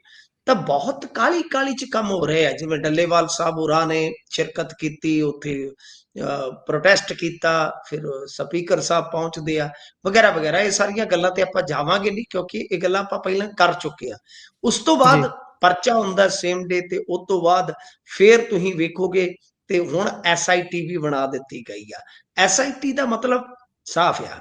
ਤਾਂ ਬਹੁਤ ਕਾਲੀ ਕਾਲੀ ਚ ਕੰਮ ਹੋ ਰਹੇ ਆ, ਜਿਵੇਂ ਡੱਲੇਵਾਲ ਸਾਹਿਬ ਹੋਰਾਂ ਨੇ ਸ਼ਿਰਕਤ ਕੀਤੀ ਉੱਥੇ, ਪ੍ਰੋਟੈਸਟ ਕੀਤਾ, ਫਿਰ ਸਪੀਕਰ ਸਾਹਿਬ ਪਹੁੰਚਦੇ ਆ ਵਗੈਰਾ ਵਗੈਰਾ। ਇਹ ਸਾਰੀਆਂ ਗੱਲਾਂ ਤੇ ਆਪਾਂ ਜਾਵਾਂਗੇ ਨਹੀਂ ਕਿਉਂਕਿ ਇਹ ਗੱਲਾਂ ਆਪਾਂ ਪਹਿਲਾਂ ਕਰ ਚੁੱਕੇ ਆ। ਉਸ ਤੋਂ ਜੀ, ਬਾਅਦ ਪਰਚਾ ਹੁੰਦਾ ਸੇਮ ਡੇ, ਤੇ ਉਸ ਤੋਂ ਬਾਅਦ ਫੇਰ ਤੁਸੀਂ ਵੇਖੋਗੇ ਤੇ ਹੁਣ ਐਸਆਈਟੀ ਵੀ ਬਣਾ ਦਿੱਤੀ ਗਈ ਆ। ਐਸਆਈਟੀ ਦਾ ਮਤਲਬ ਸਾਫ਼ ਆ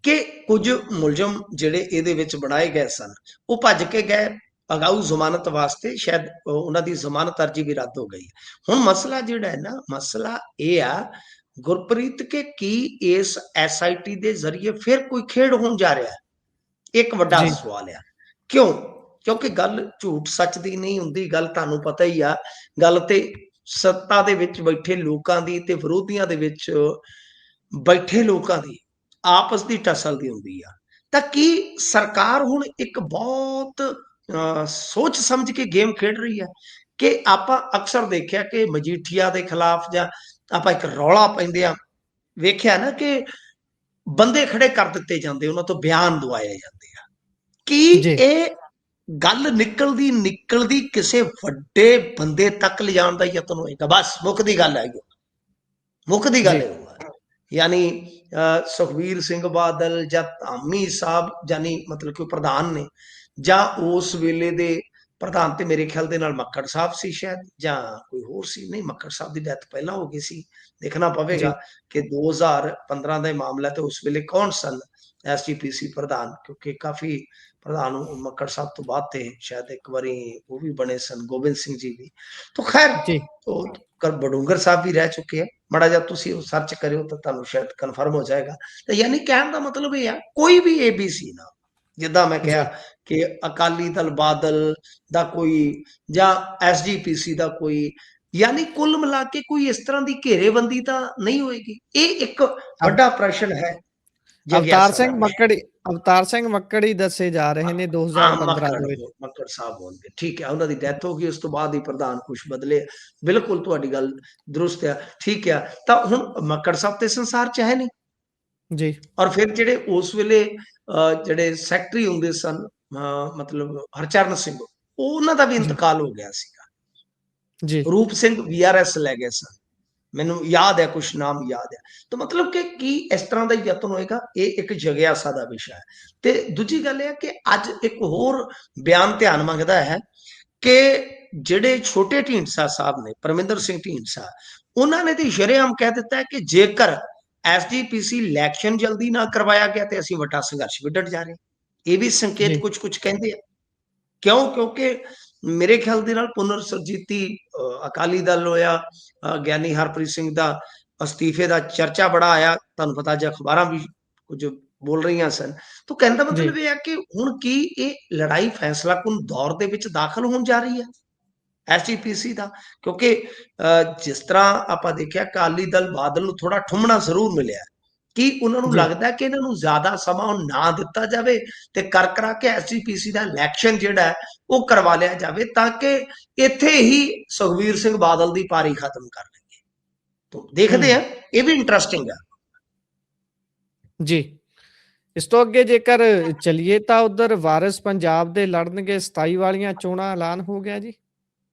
ਕਿ ਕੁਝ ਮੁਲਜ਼ਮ ਜਿਹੜੇ ਇਹਦੇ ਵਿੱਚ ਬਣਾਏ ਗਏ ਸਨ ਉਹ ਭੱਜ ਕੇ ਗਏ ਅਗਾਊ ਜ਼ਮਾਨਤ ਵਾਸਤੇ, ਸ਼ਾਇਦ ਉਹਨਾਂ ਦੀ ਜ਼ਮਾਨਤ ਅਰਜੀ ਵੀ ਰੱਦ ਹੋ ਗਈ। ਹੁਣ ਮਸਲਾ ਜਿਹੜਾ ਹੈ ਨਾ, ਮਸਲਾ ਇਹ ਆ ਗੁਰਪ੍ਰੀਤ ਕੇ ਕੀ ਇਸ ਐਸਆਈਟੀ ਦੇ ਜ਼ਰੀਏ ਫਿਰ ਕੋਈ ਖੇਡ ਹੋਣ ਜਾ ਰਿਹਾ ਹੈ, ਇੱਕ ਵੱਡਾ ਜੀ, ਸਵਾਲ ਆ। ਕਿਉਂ? ਕਿਉਂਕਿ ਗੱਲ ਝੂਠ ਸੱਚ ਦੀ ਨਹੀਂ ਹੁੰਦੀ, ਗੱਲ ਤੁਹਾਨੂੰ ਪਤਾ ਹੀ ਆ, ਗੱਲ ਤੇ ਸੱਤਾ ਦੇ ਵਿੱਚ ਬੈਠੇ ਲੋਕਾਂ ਦੀ ਤੇ ਵਿਰੋਧੀਆਂ ਦੇ ਵਿੱਚ ਬੈਠੇ ਲੋਕਾਂ ਦੀ ਆਪਸ ਦੀ ਟਸਲ ਦੀ ਹੁੰਦੀ ਆ। ਤਾਂ ਕੀ ਸਰਕਾਰ ਹੁਣ ਇੱਕ ਬਹੁਤ ਸੋਚ ਸਮਝ ਕੇ ਗੇਮ ਖੇਡ ਰਹੀ ਹੈ ਕਿ ਆਪਾਂ ਅਕਸਰ ਦੇਖਿਆ ਕਿ ਮਜੀਠੀਆ ਦੇ ਖਿਲਾਫ ਜਾਂ ਆਪਾਂ ਇੱਕ ਰੌਲਾ ਪੈਂਦੇ ਆ ਵੇਖਿਆ ਨਾ ਕਿ ਬੰਦੇ ਖੜੇ ਕਰ ਦਿੱਤੇ ਜਾਂਦੇ, ਉਹਨਾਂ ਤੋਂ ਬਿਆਨ ਦਵਾਏ ਜਾਂਦੇ ਆ। ਕੀ ਜੀ, ਇਹ ਗੱਲ ਨਿਕਲਦੀ ਕਿਸੇ ਵੱਡੇ ਬੰਦੇ ਤੱਕ ਲਿਜਾਣ ਦਾ ਯਤਨ ਹੋਏਗਾ? ਬਸ ਮੁੱਕਦੀ ਗੱਲ ਹੈ, ਮੁੱਕਦੀ ਗੱਲ ਜੀ, ਹੈ। ਯਾਨੀ ਸੁਖਬੀਰ ਸਿੰਘ ਬਾਦਲ ਜਾਂ ਧਾਮੀ ਸਾਹਿਬ ਜਾਨੀ ਮਤਲਬ ਕਿ ਪ੍ਰਧਾਨ ਨੇ, ਜਾਂ ਉਸ ਵੇਲੇ ਦੇ ਪ੍ਰਧਾਨ ਤੇ ਮੇਰੇ ਖਿਆਲ ਦੇ ਨਾਲ ਮੱਕੜ ਸਾਹਿਬ ਸੀ ਸ਼ਾਇਦ, ਜਾਂ ਕੋਈ ਹੋਰ ਸੀ, ਨਹੀਂ ਮੱਕੜ ਸਾਹਿਬ ਦੀ ਡੈਥ ਪਹਿਲਾਂ ਹੋ ਗਈ ਸੀ, ਦੇਖਣਾ ਜੀ, ਪਵੇਗਾ ਕਿ 2015 ਦਾ ਮਾਮਲਾ ਤੇ ਉਸ ਵੇਲੇ ਕੌਣ ਸਨ ਐਸਜੀਪੀਸੀ ਪ੍ਰਧਾਨ, ਕਿਉਂਕਿ ਕਾਫੀ ਪ੍ਰਧਾਨ ਮੱਕੜ ਸਾਹਿਬ ਤੋਂ ਬਾਅਦ ਤੇ ਸ਼ਾਇਦ ਇੱਕ ਵਾਰੀ ਉਹ ਵੀ ਬਣੇ ਸਨ ਗੋਬਿੰਦ ਸਿੰਘ ਜੀ ਵੀ। ਤਾਂ ਖੈਰ ਜੀ, ਉਹ ਬਡੂੰਗਰ ਸਾਹਿਬ ਵੀ ਰਹਿ ਚੁੱਕੇ ਆ, ਮਾੜਾ ਜਿਹਾ ਤੁਸੀਂ ਉਹ ਸਰਚ ਕਰਿਓ ਤਾਂ ਤੁਹਾਨੂੰ ਸ਼ਾਇਦ ਕਨਫਰਮ ਹੋ ਜਾਏਗਾ। ਤੇ ਯਾਨੀ ਕਹਿਣ ਦਾ ਮਤਲਬ ਇਹ ਆ ਕੋਈ ਵੀ ਏਬੀਸੀ ਨਾ, ਜਿੱਦਾਂ ਮੈਂ ਕਿਹਾ ਜੀ, ਕਿ ਅਕਾਲੀ ਦਲ ਬਾਦਲ ਦਾ ਕੋਈ ਜਾਂ ਐਸਜੀਪੀਸੀ ਦਾ ਕੋਈ, ਯਾਨੀ ਕੁੱਲ ਮਿਲਾ ਕੇ ਕੋਈ ਇਸ ਤਰ੍ਹਾਂ ਦੀ ਘੇਰੇਬੰਦੀ ਤਾਂ ਨਹੀਂ ਹੋਏਗੀ। ਇਹ ਇੱਕ ਵੱਡਾ ਪ੍ਰਸ਼ਨ ਹੈ। ਜਿਗਿਆਸਾ ਦਾ ਵਿਸ਼ਾ। ਅਵਤਾਰ ਸਿੰਘ ਮੱਕੜ ਹੀ ਦੱਸੇ ਜਾ ਰਹੇ ਨੇ 2015 ਦੇ ਵਿੱਚ। ਮੱਕੜ ਸਾਹਿਬ ਹੋਣਗੇ, ਠੀਕ ਹੈ। ਉਹਨਾਂ ਦੀ ਡੈਥ ਹੋ ਗਈ, ਉਸ ਤੋਂ ਬਾਅਦ ਹੀ ਪ੍ਰਧਾਨ ਕੁਛ ਬਦਲੇ। ਬਿਲਕੁਲ ਤੁਹਾਡੀ ਗੱਲ ਦਰੁਸਤ ਆ, ਠੀਕ ਆ। ਤਾਂ ਹੁਣ ਮੱਕੜ ਸਾਹਿਬ ਤੇ ਸੰਸਾਰ ਚ ਹੈ ਨਹੀਂ। ਜੀ ਔਰ ਫਿਰ ਜਿਹੜੇ ਉਸ ਵੇਲੇ ਜਿਹੜੇ ਸੈਕਟਰੀ ਹੁੰਦੇ ਸਨ, ਮਤਲਬ ਹਰਚਰਨ ਸਿੰਘ, ਉਹਨਾਂ ਦਾ ਵੀ ਜੀ ਇੰਤਕਾਲ ਹੋ ਗਿਆ ਸੀਗਾ। ਜੀ ਰੂਪ ਸਿੰਘ VRS ਲੈ ਗਏ ਸਨ, ਮੈਨੂੰ ਯਾਦ ਹੈ, ਕੁਛ ਨਾਮ ਯਾਦ ਹੈ। ਤਾਂ ਮਤਲਬ ਕਿ ਕੀ ਇਸ ਤਰ੍ਹਾਂ ਦਾ ਯਤਨ ਹੋਏਗਾ, ਇਹ ਇੱਕ ਜਗਿਆਸਾ ਦਾ ਵਿਸ਼ਾ ਹੈ। ਤੇ ਦੂਜੀ ਗੱਲ ਇਹ ਹੈ ਕਿ ਅੱਜ ਇੱਕ ਹੋਰ ਬਿਆਨ ਧਿਆਨ ਮੰਗਦਾ ਹੈ ਕਿ ਜਿਹੜੇ ਛੋਟੇ ਢੀਂਡਸਾ ਸਾਹਿਬ ਨੇ, ਪਰਮਿੰਦਰ ਸਿੰਘ ਢੀਂਡਸਾ, ਉਹਨਾਂ ਨੇ ਤੇ ਸ਼ਰੇਆਮ ਕਹਿ ਦਿੱਤਾ ਹੈ ਕਿ ਜੇਕਰ SGPC ਇਲੈਕਸ਼ਨ ਜਲਦੀ ਨਾ ਕਰਵਾਇਆ ਗਿਆ ਤੇ ਅਸੀਂ ਵੱਡਾ ਸੰਘਰਸ਼ ਵਿੱਢਣ ਜਾ ਰਹੇ ਹਾਂ। ਇਹ ਵੀ ਸੰਕੇਤ ਜੀ ਕੁਝ ਕਹਿੰਦੇ ਆ। ਕਿਉਂ? ਕਿਉਂਕਿ ਮੇਰੇ ਖਿਆਲ ਦੇ ਨਾਲ ਪੁਨਰ ਸੁਰਜੀਤੀ ਅਕਾਲੀ ਦਲ ਹੋਇਆ, ਗਿਆਨੀ ਹਰਪ੍ਰੀਤ ਸਿੰਘ ਦਾ ਅਸਤੀਫੇ ਦਾ ਚਰਚਾ ਬੜਾ ਆਇਆ, ਤੁਹਾਨੂੰ ਪਤਾ, ਜੇ ਅਖਬਾਰਾਂ ਵੀ ਕੁਝ ਬੋਲ ਰਹੀਆਂ ਸਨ। ਤਾਂ ਕਹਿਣ ਦਾ ਜੀ ਮਤਲਬ ਇਹ ਹੈ ਕਿ ਹੁਣ ਕੀ ਇਹ ਲੜਾਈ ਫੈਸਲਾਕੁਨ ਦੌਰ ਦੇ ਵਿੱਚ ਦਾਖਲ ਹੋਣ ਜਾ ਰਹੀ ਹੈ SGPC ਦਾ? ਕਿਉਂਕਿ ਜਿਸ ਤਰ੍ਹਾਂ ਆਪਾਂ ਦੇਖਿਆ, ਅਕਾਲੀ ਦਲ ਬਾਦਲ ਨੂੰ ਥੋੜਾ ਠੁੰਮਣਾ ਜ਼ਰੂਰ ਮਿਲਿਆ। ਕੀ ਉਹਨਾਂ ਨੂੰ ਜੀ ਲੱਗਦਾ ਕਿ ਇਹਨਾਂ ਨੂੰ ਜ਼ਿਆਦਾ ਸਮਾਂ ਨਾ ਦਿੱਤਾ ਜਾਵੇ ਤੇ ਕਰਾ ਕੇ SGPC ਦਾ ਇਲੈਕਸ਼ਨ ਜਿਹੜਾ ਹੈ ਉਹ ਕਰਵਾ ਲਿਆ ਜਾਵੇ, ਤਾਂ ਕਿ ਇੱਥੇ ਹੀ ਸੁਖਬੀਰ ਸਿੰਘ ਬਾਦਲ ਦੀ ਪਾਰੀ ਖਤਮ ਕਰ ਲਈਏ? ਤਾਂ ਦੇਖਦੇ ਆ, ਇਹ ਵੀ ਇੰਟਰਸਟਿੰਗ ਹੈ। ਜੀ ਇਸ ਤੋਂ ਅੱਗੇ ਜੇਕਰ ਚਲੀਏ ਤਾਂ ਉਧਰ ਵਾਰਿਸ ਪੰਜਾਬ ਦੇ ਲੜਨਗੇ 27 ਵਾਲੀਆਂ ਚੋਣਾਂ, ਐਲਾਨ ਹੋ ਗਿਆ ਜੀ।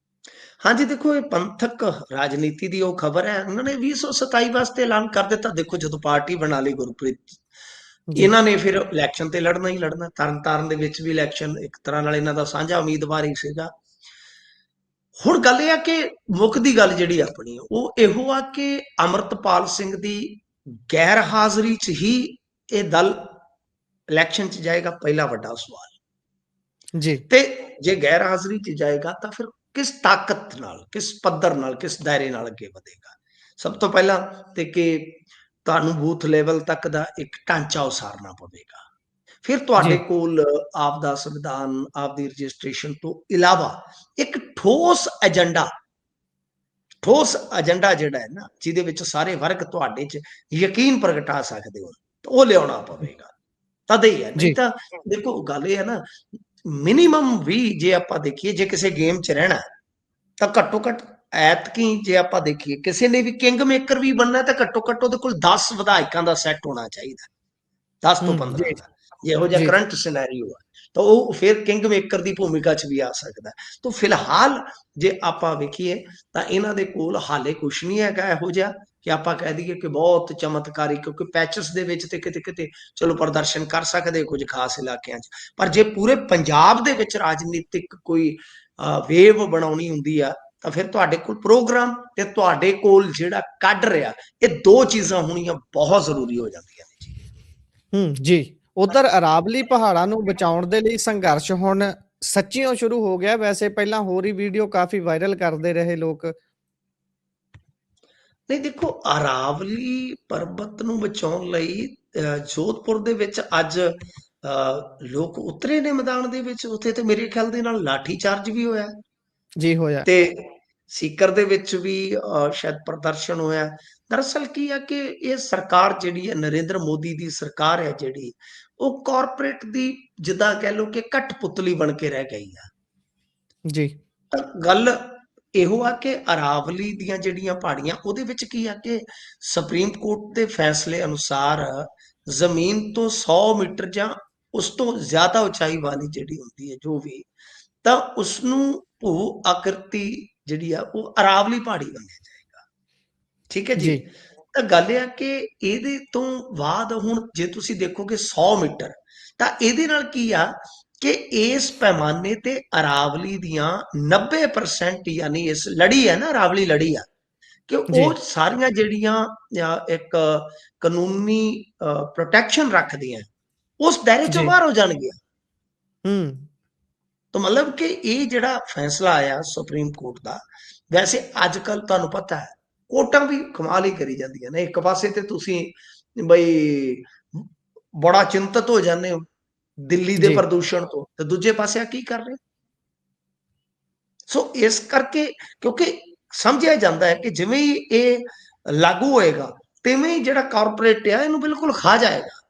ਹਾਂਜੀ, ਦੇਖੋ, ਇਹ ਪੰਥਕ ਰਾਜਨੀਤੀ ਦੀ ਉਹ ਖਬਰ ਹੈ। ਉਹਨਾਂ ਨੇ 2027 ਵਾਸਤੇ ਐਲਾਨ ਕਰ ਦਿੱਤਾ। ਦੇਖੋ, ਜਦੋਂ ਪਾਰਟੀ ਬਣਾ ਲਈ ਗੁਰਪ੍ਰੀਤ, ਜੀ ਇਹਨਾਂ ਨੇ ਫਿਰ ਇਲੈਕਸ਼ਨ ਤੇ ਲੜਨਾ ਹੀ ਲੜਨਾ। ਤਰਨਤਾਰਨ ਦੇ ਵਿੱਚ ਵੀ ਇਲੈਕਸ਼ਨ ਇੱਕ ਤਰ੍ਹਾਂ ਨਾਲ ਇਹਨਾਂ ਦਾ ਸਾਂਝਾ ਉਮੀਦਵਾਰ ਹੀ ਸੀਗਾ। ਹੁਣ ਗੱਲ ਇਹ ਆ ਕਿ ਮੁੱਖ ਦੀ ਗੱਲ ਜਿਹੜੀ ਆਪਣੀ ਉਹ ਇਹੋ ਆ ਕਿ ਅਮਰਤਪਾਲ ਸਿੰਘ ਦੀ ਗੈਰ ਹਾਜ਼ਰੀ 'ਚ ਹੀ ਇਹ ਦਲ ਇਲੈਕਸ਼ਨ 'ਚ ਜਾਏਗਾ, ਪਹਿਲਾ ਵੱਡਾ ਸਵਾਲ। ਜੀ ਤੇ ਜੇ ਗੈਰ ਹਾਜ਼ਰੀ 'ਚ ਜਾਏਗਾ ਤਾਂ ਫਿਰ ਕਿਸ ਤਾਕਤ ਨਾਲ, ਕਿਸ ਪੱਧਰ ਨਾਲ, ਕਿਸ ਦਾਇਰੇ ਨਾਲ ਅੱਗੇ ਵਧੇਗਾ? ਸਭ ਤੋਂ ਪਹਿਲਾਂ ਤੇ ਕਿ ਤੁਹਾਨੂੰ ਬੂਥ ਲੈਵਲ ਤੱਕ ਦਾ ਇੱਕ ਢਾਂਚਾ ਉਸਾਰਨਾ ਪਵੇਗਾ। ਫਿਰ ਤੁਹਾਡੇ ਜੀ ਕੋਲ ਆਪ ਦਾ ਸੰਵਿਧਾਨ, ਆਪ ਦੀ ਰਜਿਸਟ੍ਰੇਸ਼ਨ ਤੋਂ ਇਲਾਵਾ ਇੱਕ ਠੋਸ ਏਜੰਡਾ ਜਿਹੜਾ ਹੈ ਨਾ, ਜਿਹਦੇ ਵਿੱਚ ਸਾਰੇ ਵਰਗ ਤੁਹਾਡੇ 'ਚ ਯਕੀਨ ਪ੍ਰਗਟਾ ਸਕਦੇ ਹੋ, ਉਹ ਲਿਆਉਣਾ ਪਵੇਗਾ। ਤਦ ਹੀ ਹੈ। ਨਹੀਂ ਜੀ ਤਾਂ ਦੇਖੋ, ਗੱਲ ਇਹ ਹੈ ਨਾ, ਮਿਨੀਮਮ ਵੀ ਜੇ ਆਪਾਂ ਦੇਖੀਏ, ਜੇ ਕਿਸੇ ਗੇਮ 'ਚ ਰਹਿਣਾ ਤਾਂ ਘੱਟੋ ਘੱਟ ਐਤਕੀ ਜੇ ਆਪਾਂ ਦੇਖੀਏ, ਕਿਸੇ ਨੇ ਵੀ ਕਿੰਗ ਮੇਕਰ ਵੀ ਬਣਨਾ ਤਾਂ ਘੱਟੋ ਘੱਟ ਉਹਦੇ ਕੋਲ 10 ਵਿਧਾਇਕਾਂ ਦਾ ਸੈੱਟ ਹੋਣਾ ਚਾਹੀਦਾ, 10 ਤੋਂ 15 ਜੀ ਦਾ। ਜਿਹੋ ਜਿਹਾ ਜੀ ਕਰੰਟ ਸਿਨੈਰੀਓ ਹੈ ਤਾਂ ਉਹ ਫਿਰ ਕਿੰਗ ਮੇਕਰ ਦੀ ਭੂਮਿਕਾ 'ਚ ਵੀ ਆ ਸਕਦਾ। ਤਾਂ ਫਿਲਹਾਲ ਜੇ ਆਪਾਂ ਵੇਖੀਏ ਤਾਂ ਇਹਨਾਂ ਦੇ ਕੋਲ ਹਾਲੇ ਕੁਛ ਨਹੀਂ ਹੈਗਾ ਇਹੋ ਜਿਹਾ ਕਿ ਆਪਾਂ ਕਹਿ ਦਈਏ ਕਿ ਬਹੁਤ ਚਮਤਕਾਰੀ, ਕਿਉਂਕਿ ਪੈਚਸ ਦੇ ਵਿੱਚ ਤੇ ਕਿਤੇ ਕਿਤੇ ਚਲੋ ਪ੍ਰਦਰਸ਼ਨ ਕਰ ਸਕਦੇ ਕੁਝ ਖਾਸ ਇਲਾਕਿਆਂ 'ਚ, ਪਰ ਜੇ ਪੂਰੇ ਪੰਜਾਬ ਦੇ ਵਿੱਚ ਰਾਜਨੀਤਿਕ ਕੋਈ ਵੇਵ ਬਣਾਉਣੀ ਹੁੰਦੀ ਆ ਤਾਂ ਫਿਰ ਤੁਹਾਡੇ ਕੋਲ ਪ੍ਰੋਗਰਾਮ ਤੇ ਤੁਹਾਡੇ ਕੋਲ ਜਿਹੜਾ ਕੱਢ ਰਿਹਾ, ਇਹ ਦੋ ਚੀਜ਼ਾਂ ਹੋਣੀਆਂ ਬਹੁਤ ਜ਼ਰੂਰੀ ਹੋ ਜਾਂਦੀਆਂ ਨੇ ਜੀ। ਜੀ ਉਧਰ ਅਰਾਵਲੀ ਪਹਾੜਾਂ ਨੂੰ ਬਚਾਉਣ ਦੇ ਲਈ ਸੰਘਰਸ਼ ਹੁਣ ਸੱਚੀਓ ਸ਼ੁਰੂ ਹੋ ਗਿਆ। ਵੈਸੇ ਪਹਿਲਾਂ ਹੋਰ ਹੀ ਵੀਡੀਓ ਕਾਫੀ ਵਾਇਰਲ ਕਰਦੇ ਰਹੇ ਲੋਕ। ਨਹੀਂ, ਦੇਖੋ, ਅਰਾਵਲੀ ਪਰਬਤ ਨੂੰ ਬਚਾਉਣ ਲਈ ਜੋਧਪੁਰ ਦੇ ਵਿੱਚ ਅੱਜ ਲੋਕ ਉਤਰੇ ਨੇ ਮੈਦਾਨ ਦੇ ਵਿੱਚ। ਉੱਥੇ ਤੇ ਮੇਰੇ ਖਿਆਲ ਦੇ ਨਾਲ ਲਾਠੀ ਚਾਰਜ ਵੀ ਹੋਇਆ ਜੀ ਹੋਇਆ। ਤੇ ਸੀਕਰ ਦੇ ਵਿੱਚ ਵੀ ਸ਼ਾਇਦ ਪ੍ਰਦਰਸ਼ਨ ਹੋਇਆ। ਦਰਅਸਲ ਕੀ ਆ ਕਿ ਇਹ ਸਰਕਾਰ ਜਿਹੜੀ ਹੈ, ਨਰਿੰਦਰ ਮੋਦੀ ਦੀ ਸਰਕਾਰ ਹੈ ਜਿਹੜੀ, ਉਹ ਕਾਰਪੋਰੇਟ ਦੀ ਜਿੱਦਾਂ ਕਹਿ ਲਓ ਕਿ ਕਠਪੁਤਲੀ ਬਣ ਕੇ ਰਹਿ ਗਈ ਆ। ਜੀ ਤਾਂ ਗੱਲ ਇਹੋ ਆ ਕਿ ਅਰਾਵਲੀ ਦੀਆਂ ਜਿਹੜੀਆਂ ਪਹਾੜੀਆਂ, ਉਹਦੇ ਵਿੱਚ ਕੀ ਆ ਕਿ ਸੁਪਰੀਮ ਕੋਰਟ ਦੇ ਫੈਸਲੇ ਅਨੁਸਾਰ ਜ਼ਮੀਨ ਤੋਂ 100 ਮੀਟਰ ਜਾਂ ਉਸ ਤੋਂ ਜ਼ਿਆਦਾ ਉਚਾਈ ਵਾਲੀ ਜਿਹੜੀ ਹੁੰਦੀ ਹੈ ਜੋ ਵੀ, ਤਾਂ ਉਸਨੂੰ ਭੂ ਆਕ੍ਰਿਤੀ ਜਿਹੜੀ ਆ ਉਹ ਅਰਾਵਲੀ ਪਹਾੜੀ ਮੰਨਿਆ ਜਾਏਗਾ। ਠੀਕ ਹੈ ਜੀ। ਜੀ ਤਾਂ ਗੱਲ ਇਹ ਆ ਕਿ ਇਹਦੇ ਤੋਂ ਬਾਅਦ ਹੁਣ ਜੇ ਤੁਸੀਂ ਦੇਖੋਗੇ 100 ਮੀਟਰ, ਤਾਂ ਇਹਦੇ ਨਾਲ ਕੀ ਆ ਕਿ ਇਸ ਪੈਮਾਨੇ ਤੇ ਅਰਾਵਲੀ ਦੀਆਂ 90% ਯਾਨੀ ਇਸ ਲੜੀ ਹੈ ਨਾ, ਅਰਾਵਲੀ ਲੜੀ ਆ, ਕਿ ਜੀ ਉਹ ਸਾਰੀਆਂ ਜਿਹੜੀਆਂ ਇੱਕ ਕਾਨੂੰਨੀ ਪ੍ਰੋਟੈਕਸ਼ਨ ਰੱਖਦੀਆਂ ਉਸ ਦਾਇਰੇ ਚੋਂ ਜੀ ਬਾਹਰ ਹੋ ਜਾਣਗੀਆਂ। ਹੂੰ ਤਾਂ ਮਤਲਬ ਕਿ ਇਹ ਜਿਹੜਾ ਫੈਸਲਾ ਆਇਆ ਸੁਪਰੀਮ ਕੋਰਟ ਦਾ, ਵੈਸੇ ਅੱਜ ਕੱਲ ਤੁਹਾਨੂੰ ਪਤਾ ਹੈ ਕੋਰਟਾਂ ਵੀ ਕਮਾਲ ਹੀ ਕਰੀ ਜਾਂਦੀਆਂ ਨੇ। ਇੱਕ ਪਾਸੇ ਤੇ ਤੁਸੀਂ ਬਈ ਬੜਾ ਚਿੰਤਤ ਹੋ ਜਾਂਦੇ ਹੋ ਦਿੱਲੀ ਦੇ ਜੀ ਪ੍ਰਦੂਸ਼ਣ ਤੋਂ, ਤੇ ਦੂਜੇ ਪਾਸੇ ਆ ਕੀ ਕਰ ਰਹੇ। ਸੋ ਇਸ ਕਰਕੇ, ਕਿਉਂਕਿ ਸਮਝਿਆ ਜਾਂਦਾ ਹੈ ਕਿ ਜਿਵੇਂ ਹੀ ਇਹ ਲਾਗੂ ਹੋਏਗਾ ਤਿਵੇਂ ਹੀ ਜਿਹੜਾ ਕਾਰਪੋਰੇਟ ਆ ਇਹਨੂੰ ਬਿਲਕੁਲ ਖਾ ਜਾਏਗਾ।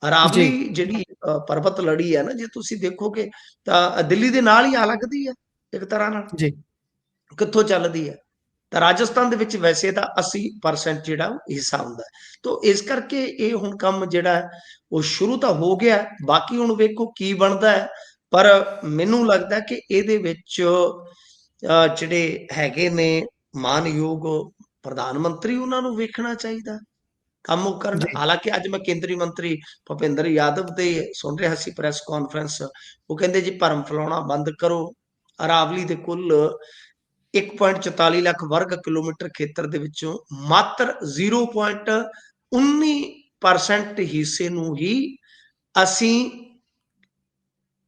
ਜੀ, ਅਰਾਵਲੀ ਜਿਹੜੀ ਪਰਬਤ ਲੜੀ ਹੈ ਨਾ, ਜੇ ਤੁਸੀਂ ਦੇਖੋਗੇ ਤਾਂ ਦਿੱਲੀ ਦੇ ਨਾਲ ਹੀ ਆ ਲੱਗਦੀ ਹੈ ਇੱਕ ਤਰ੍ਹਾਂ ਨਾਲ। ਜੀ, ਕਿੱਥੋਂ ਚੱਲਦੀ ਹੈ? ਤਾਂ ਰਾਜਸਥਾਨ ਦੇ ਵਿੱਚ ਵੈਸੇ ਤਾਂ 80% ਜਿਹੜਾ ਉਹ ਹਿੱਸਾ ਹੁੰਦਾ ਹੈ। ਤੋ ਇਸ ਕਰਕੇ ਇਹ ਹੁਣ ਕੰਮ ਜਿਹੜਾ ਹੈ ਉਹ ਸ਼ੁਰੂ ਤਾਂ ਹੋ ਗਿਆ ਹੈ, ਬਾਕੀ ਹੁਣ ਵੇਖੋ ਕੀ ਬਣਦਾ ਹੈ। ਪਰ ਮੈਨੂੰ ਲੱਗਦਾ ਕਿ ਇਹਦੇ ਵਿੱਚ ਜਿਹੜੇ ਹੈਗੇ ਨੇ ਮਾਨਯੋਗ ਪ੍ਰਧਾਨ ਮੰਤਰੀ, ਉਹਨਾਂ ਨੂੰ ਵੇਖਣਾ ਚਾਹੀਦਾ ਕੰਮ ਉਹ ਕਰਨ। ਜੀ, ਹਾਲਾਂਕਿ ਅੱਜ ਮੈਂ ਕੇਂਦਰੀ ਮੰਤਰੀ ਭੁਪਿੰਦਰ ਯਾਦਵ ਦੇ ਸੁਣ ਰਿਹਾ ਸੀ ਪ੍ਰੈਸ ਕਾਨਫਰੰਸ, ਉਹ ਕਹਿੰਦੇ ਜੀ ਭਰਮ ਫੈਲਾਉਣਾ ਬੰਦ ਕਰੋ। ਅਰਾਵਲੀ ਦੇ ਕੁੱਲ 1.44 ਲੱਖ ਵਰਗ ਕਿਲੋਮੀਟਰ ਖੇਤਰ ਦੇ ਵਿੱਚੋਂ ਮਾਤਰ 0.19% ਹਿੱਸੇ ਨੂੰ ਹੀ ਅਸੀਂ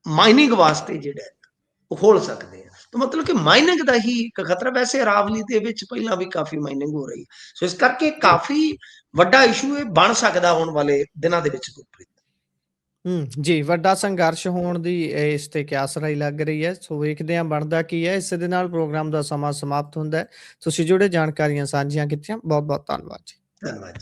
ਮਾਈਨਿੰਗ ਵਾਸਤੇ ਜਿਹੜਾ ਹੈ ਉਹ ਖੋਲ ਸਕਦੇ ਹਾਂ। ਤਾਂ ਮਤਲਬ ਕਿ ਮਾਈਨਿੰਗ ਦਾ ਹੀ ਇੱਕ ਖਤਰਾ। ਵੈਸੇ ਅਰਾਵਲੀ ਦੇ ਵਿੱਚ ਪਹਿਲਾਂ ਵੀ ਕਾਫੀ ਮਾਈਨਿੰਗ ਹੋ ਰਹੀ ਹੈ, ਸੋ ਇਸ ਕਰਕੇ ਜੀ। ਕਾਫੀ ਵੱਡਾ ਇਸ਼ੂ ਇਹ ਬਣ ਸਕਦਾ ਆਉਣ ਵਾਲੇ ਦਿਨਾਂ ਦੇ ਵਿੱਚ ਗੁਰਪ੍ਰੀਤ। ਜੀ, ਵੱਡਾ ਸੰਘਰਸ਼ ਹੋਣ ਦੀ ਇਸ ਤੇ ਕਿਆਸ ਰਾਈ ਲੱਗ ਰਹੀ ਹੈ। ਸੋ ਵੇਖਦੇ ਹਾਂ ਬਣਦਾ ਕੀ ਹੈ। ਇਸੇ ਦੇ ਨਾਲ ਪ੍ਰੋਗਰਾਮ ਦਾ ਸਮਾਂ ਸਮਾਪਤ ਹੁੰਦਾ ਹੈ। ਤੁਸੀਂ ਜੁੜੇ ਜਾਣਕਾਰੀਆਂ ਸਾਂਝੀਆਂ ਕੀਤੀਆਂ, ਬਹੁਤ-ਬਹੁਤ ਧੰਨਵਾਦ ਜੀ। ਧੰਨਵਾਦ।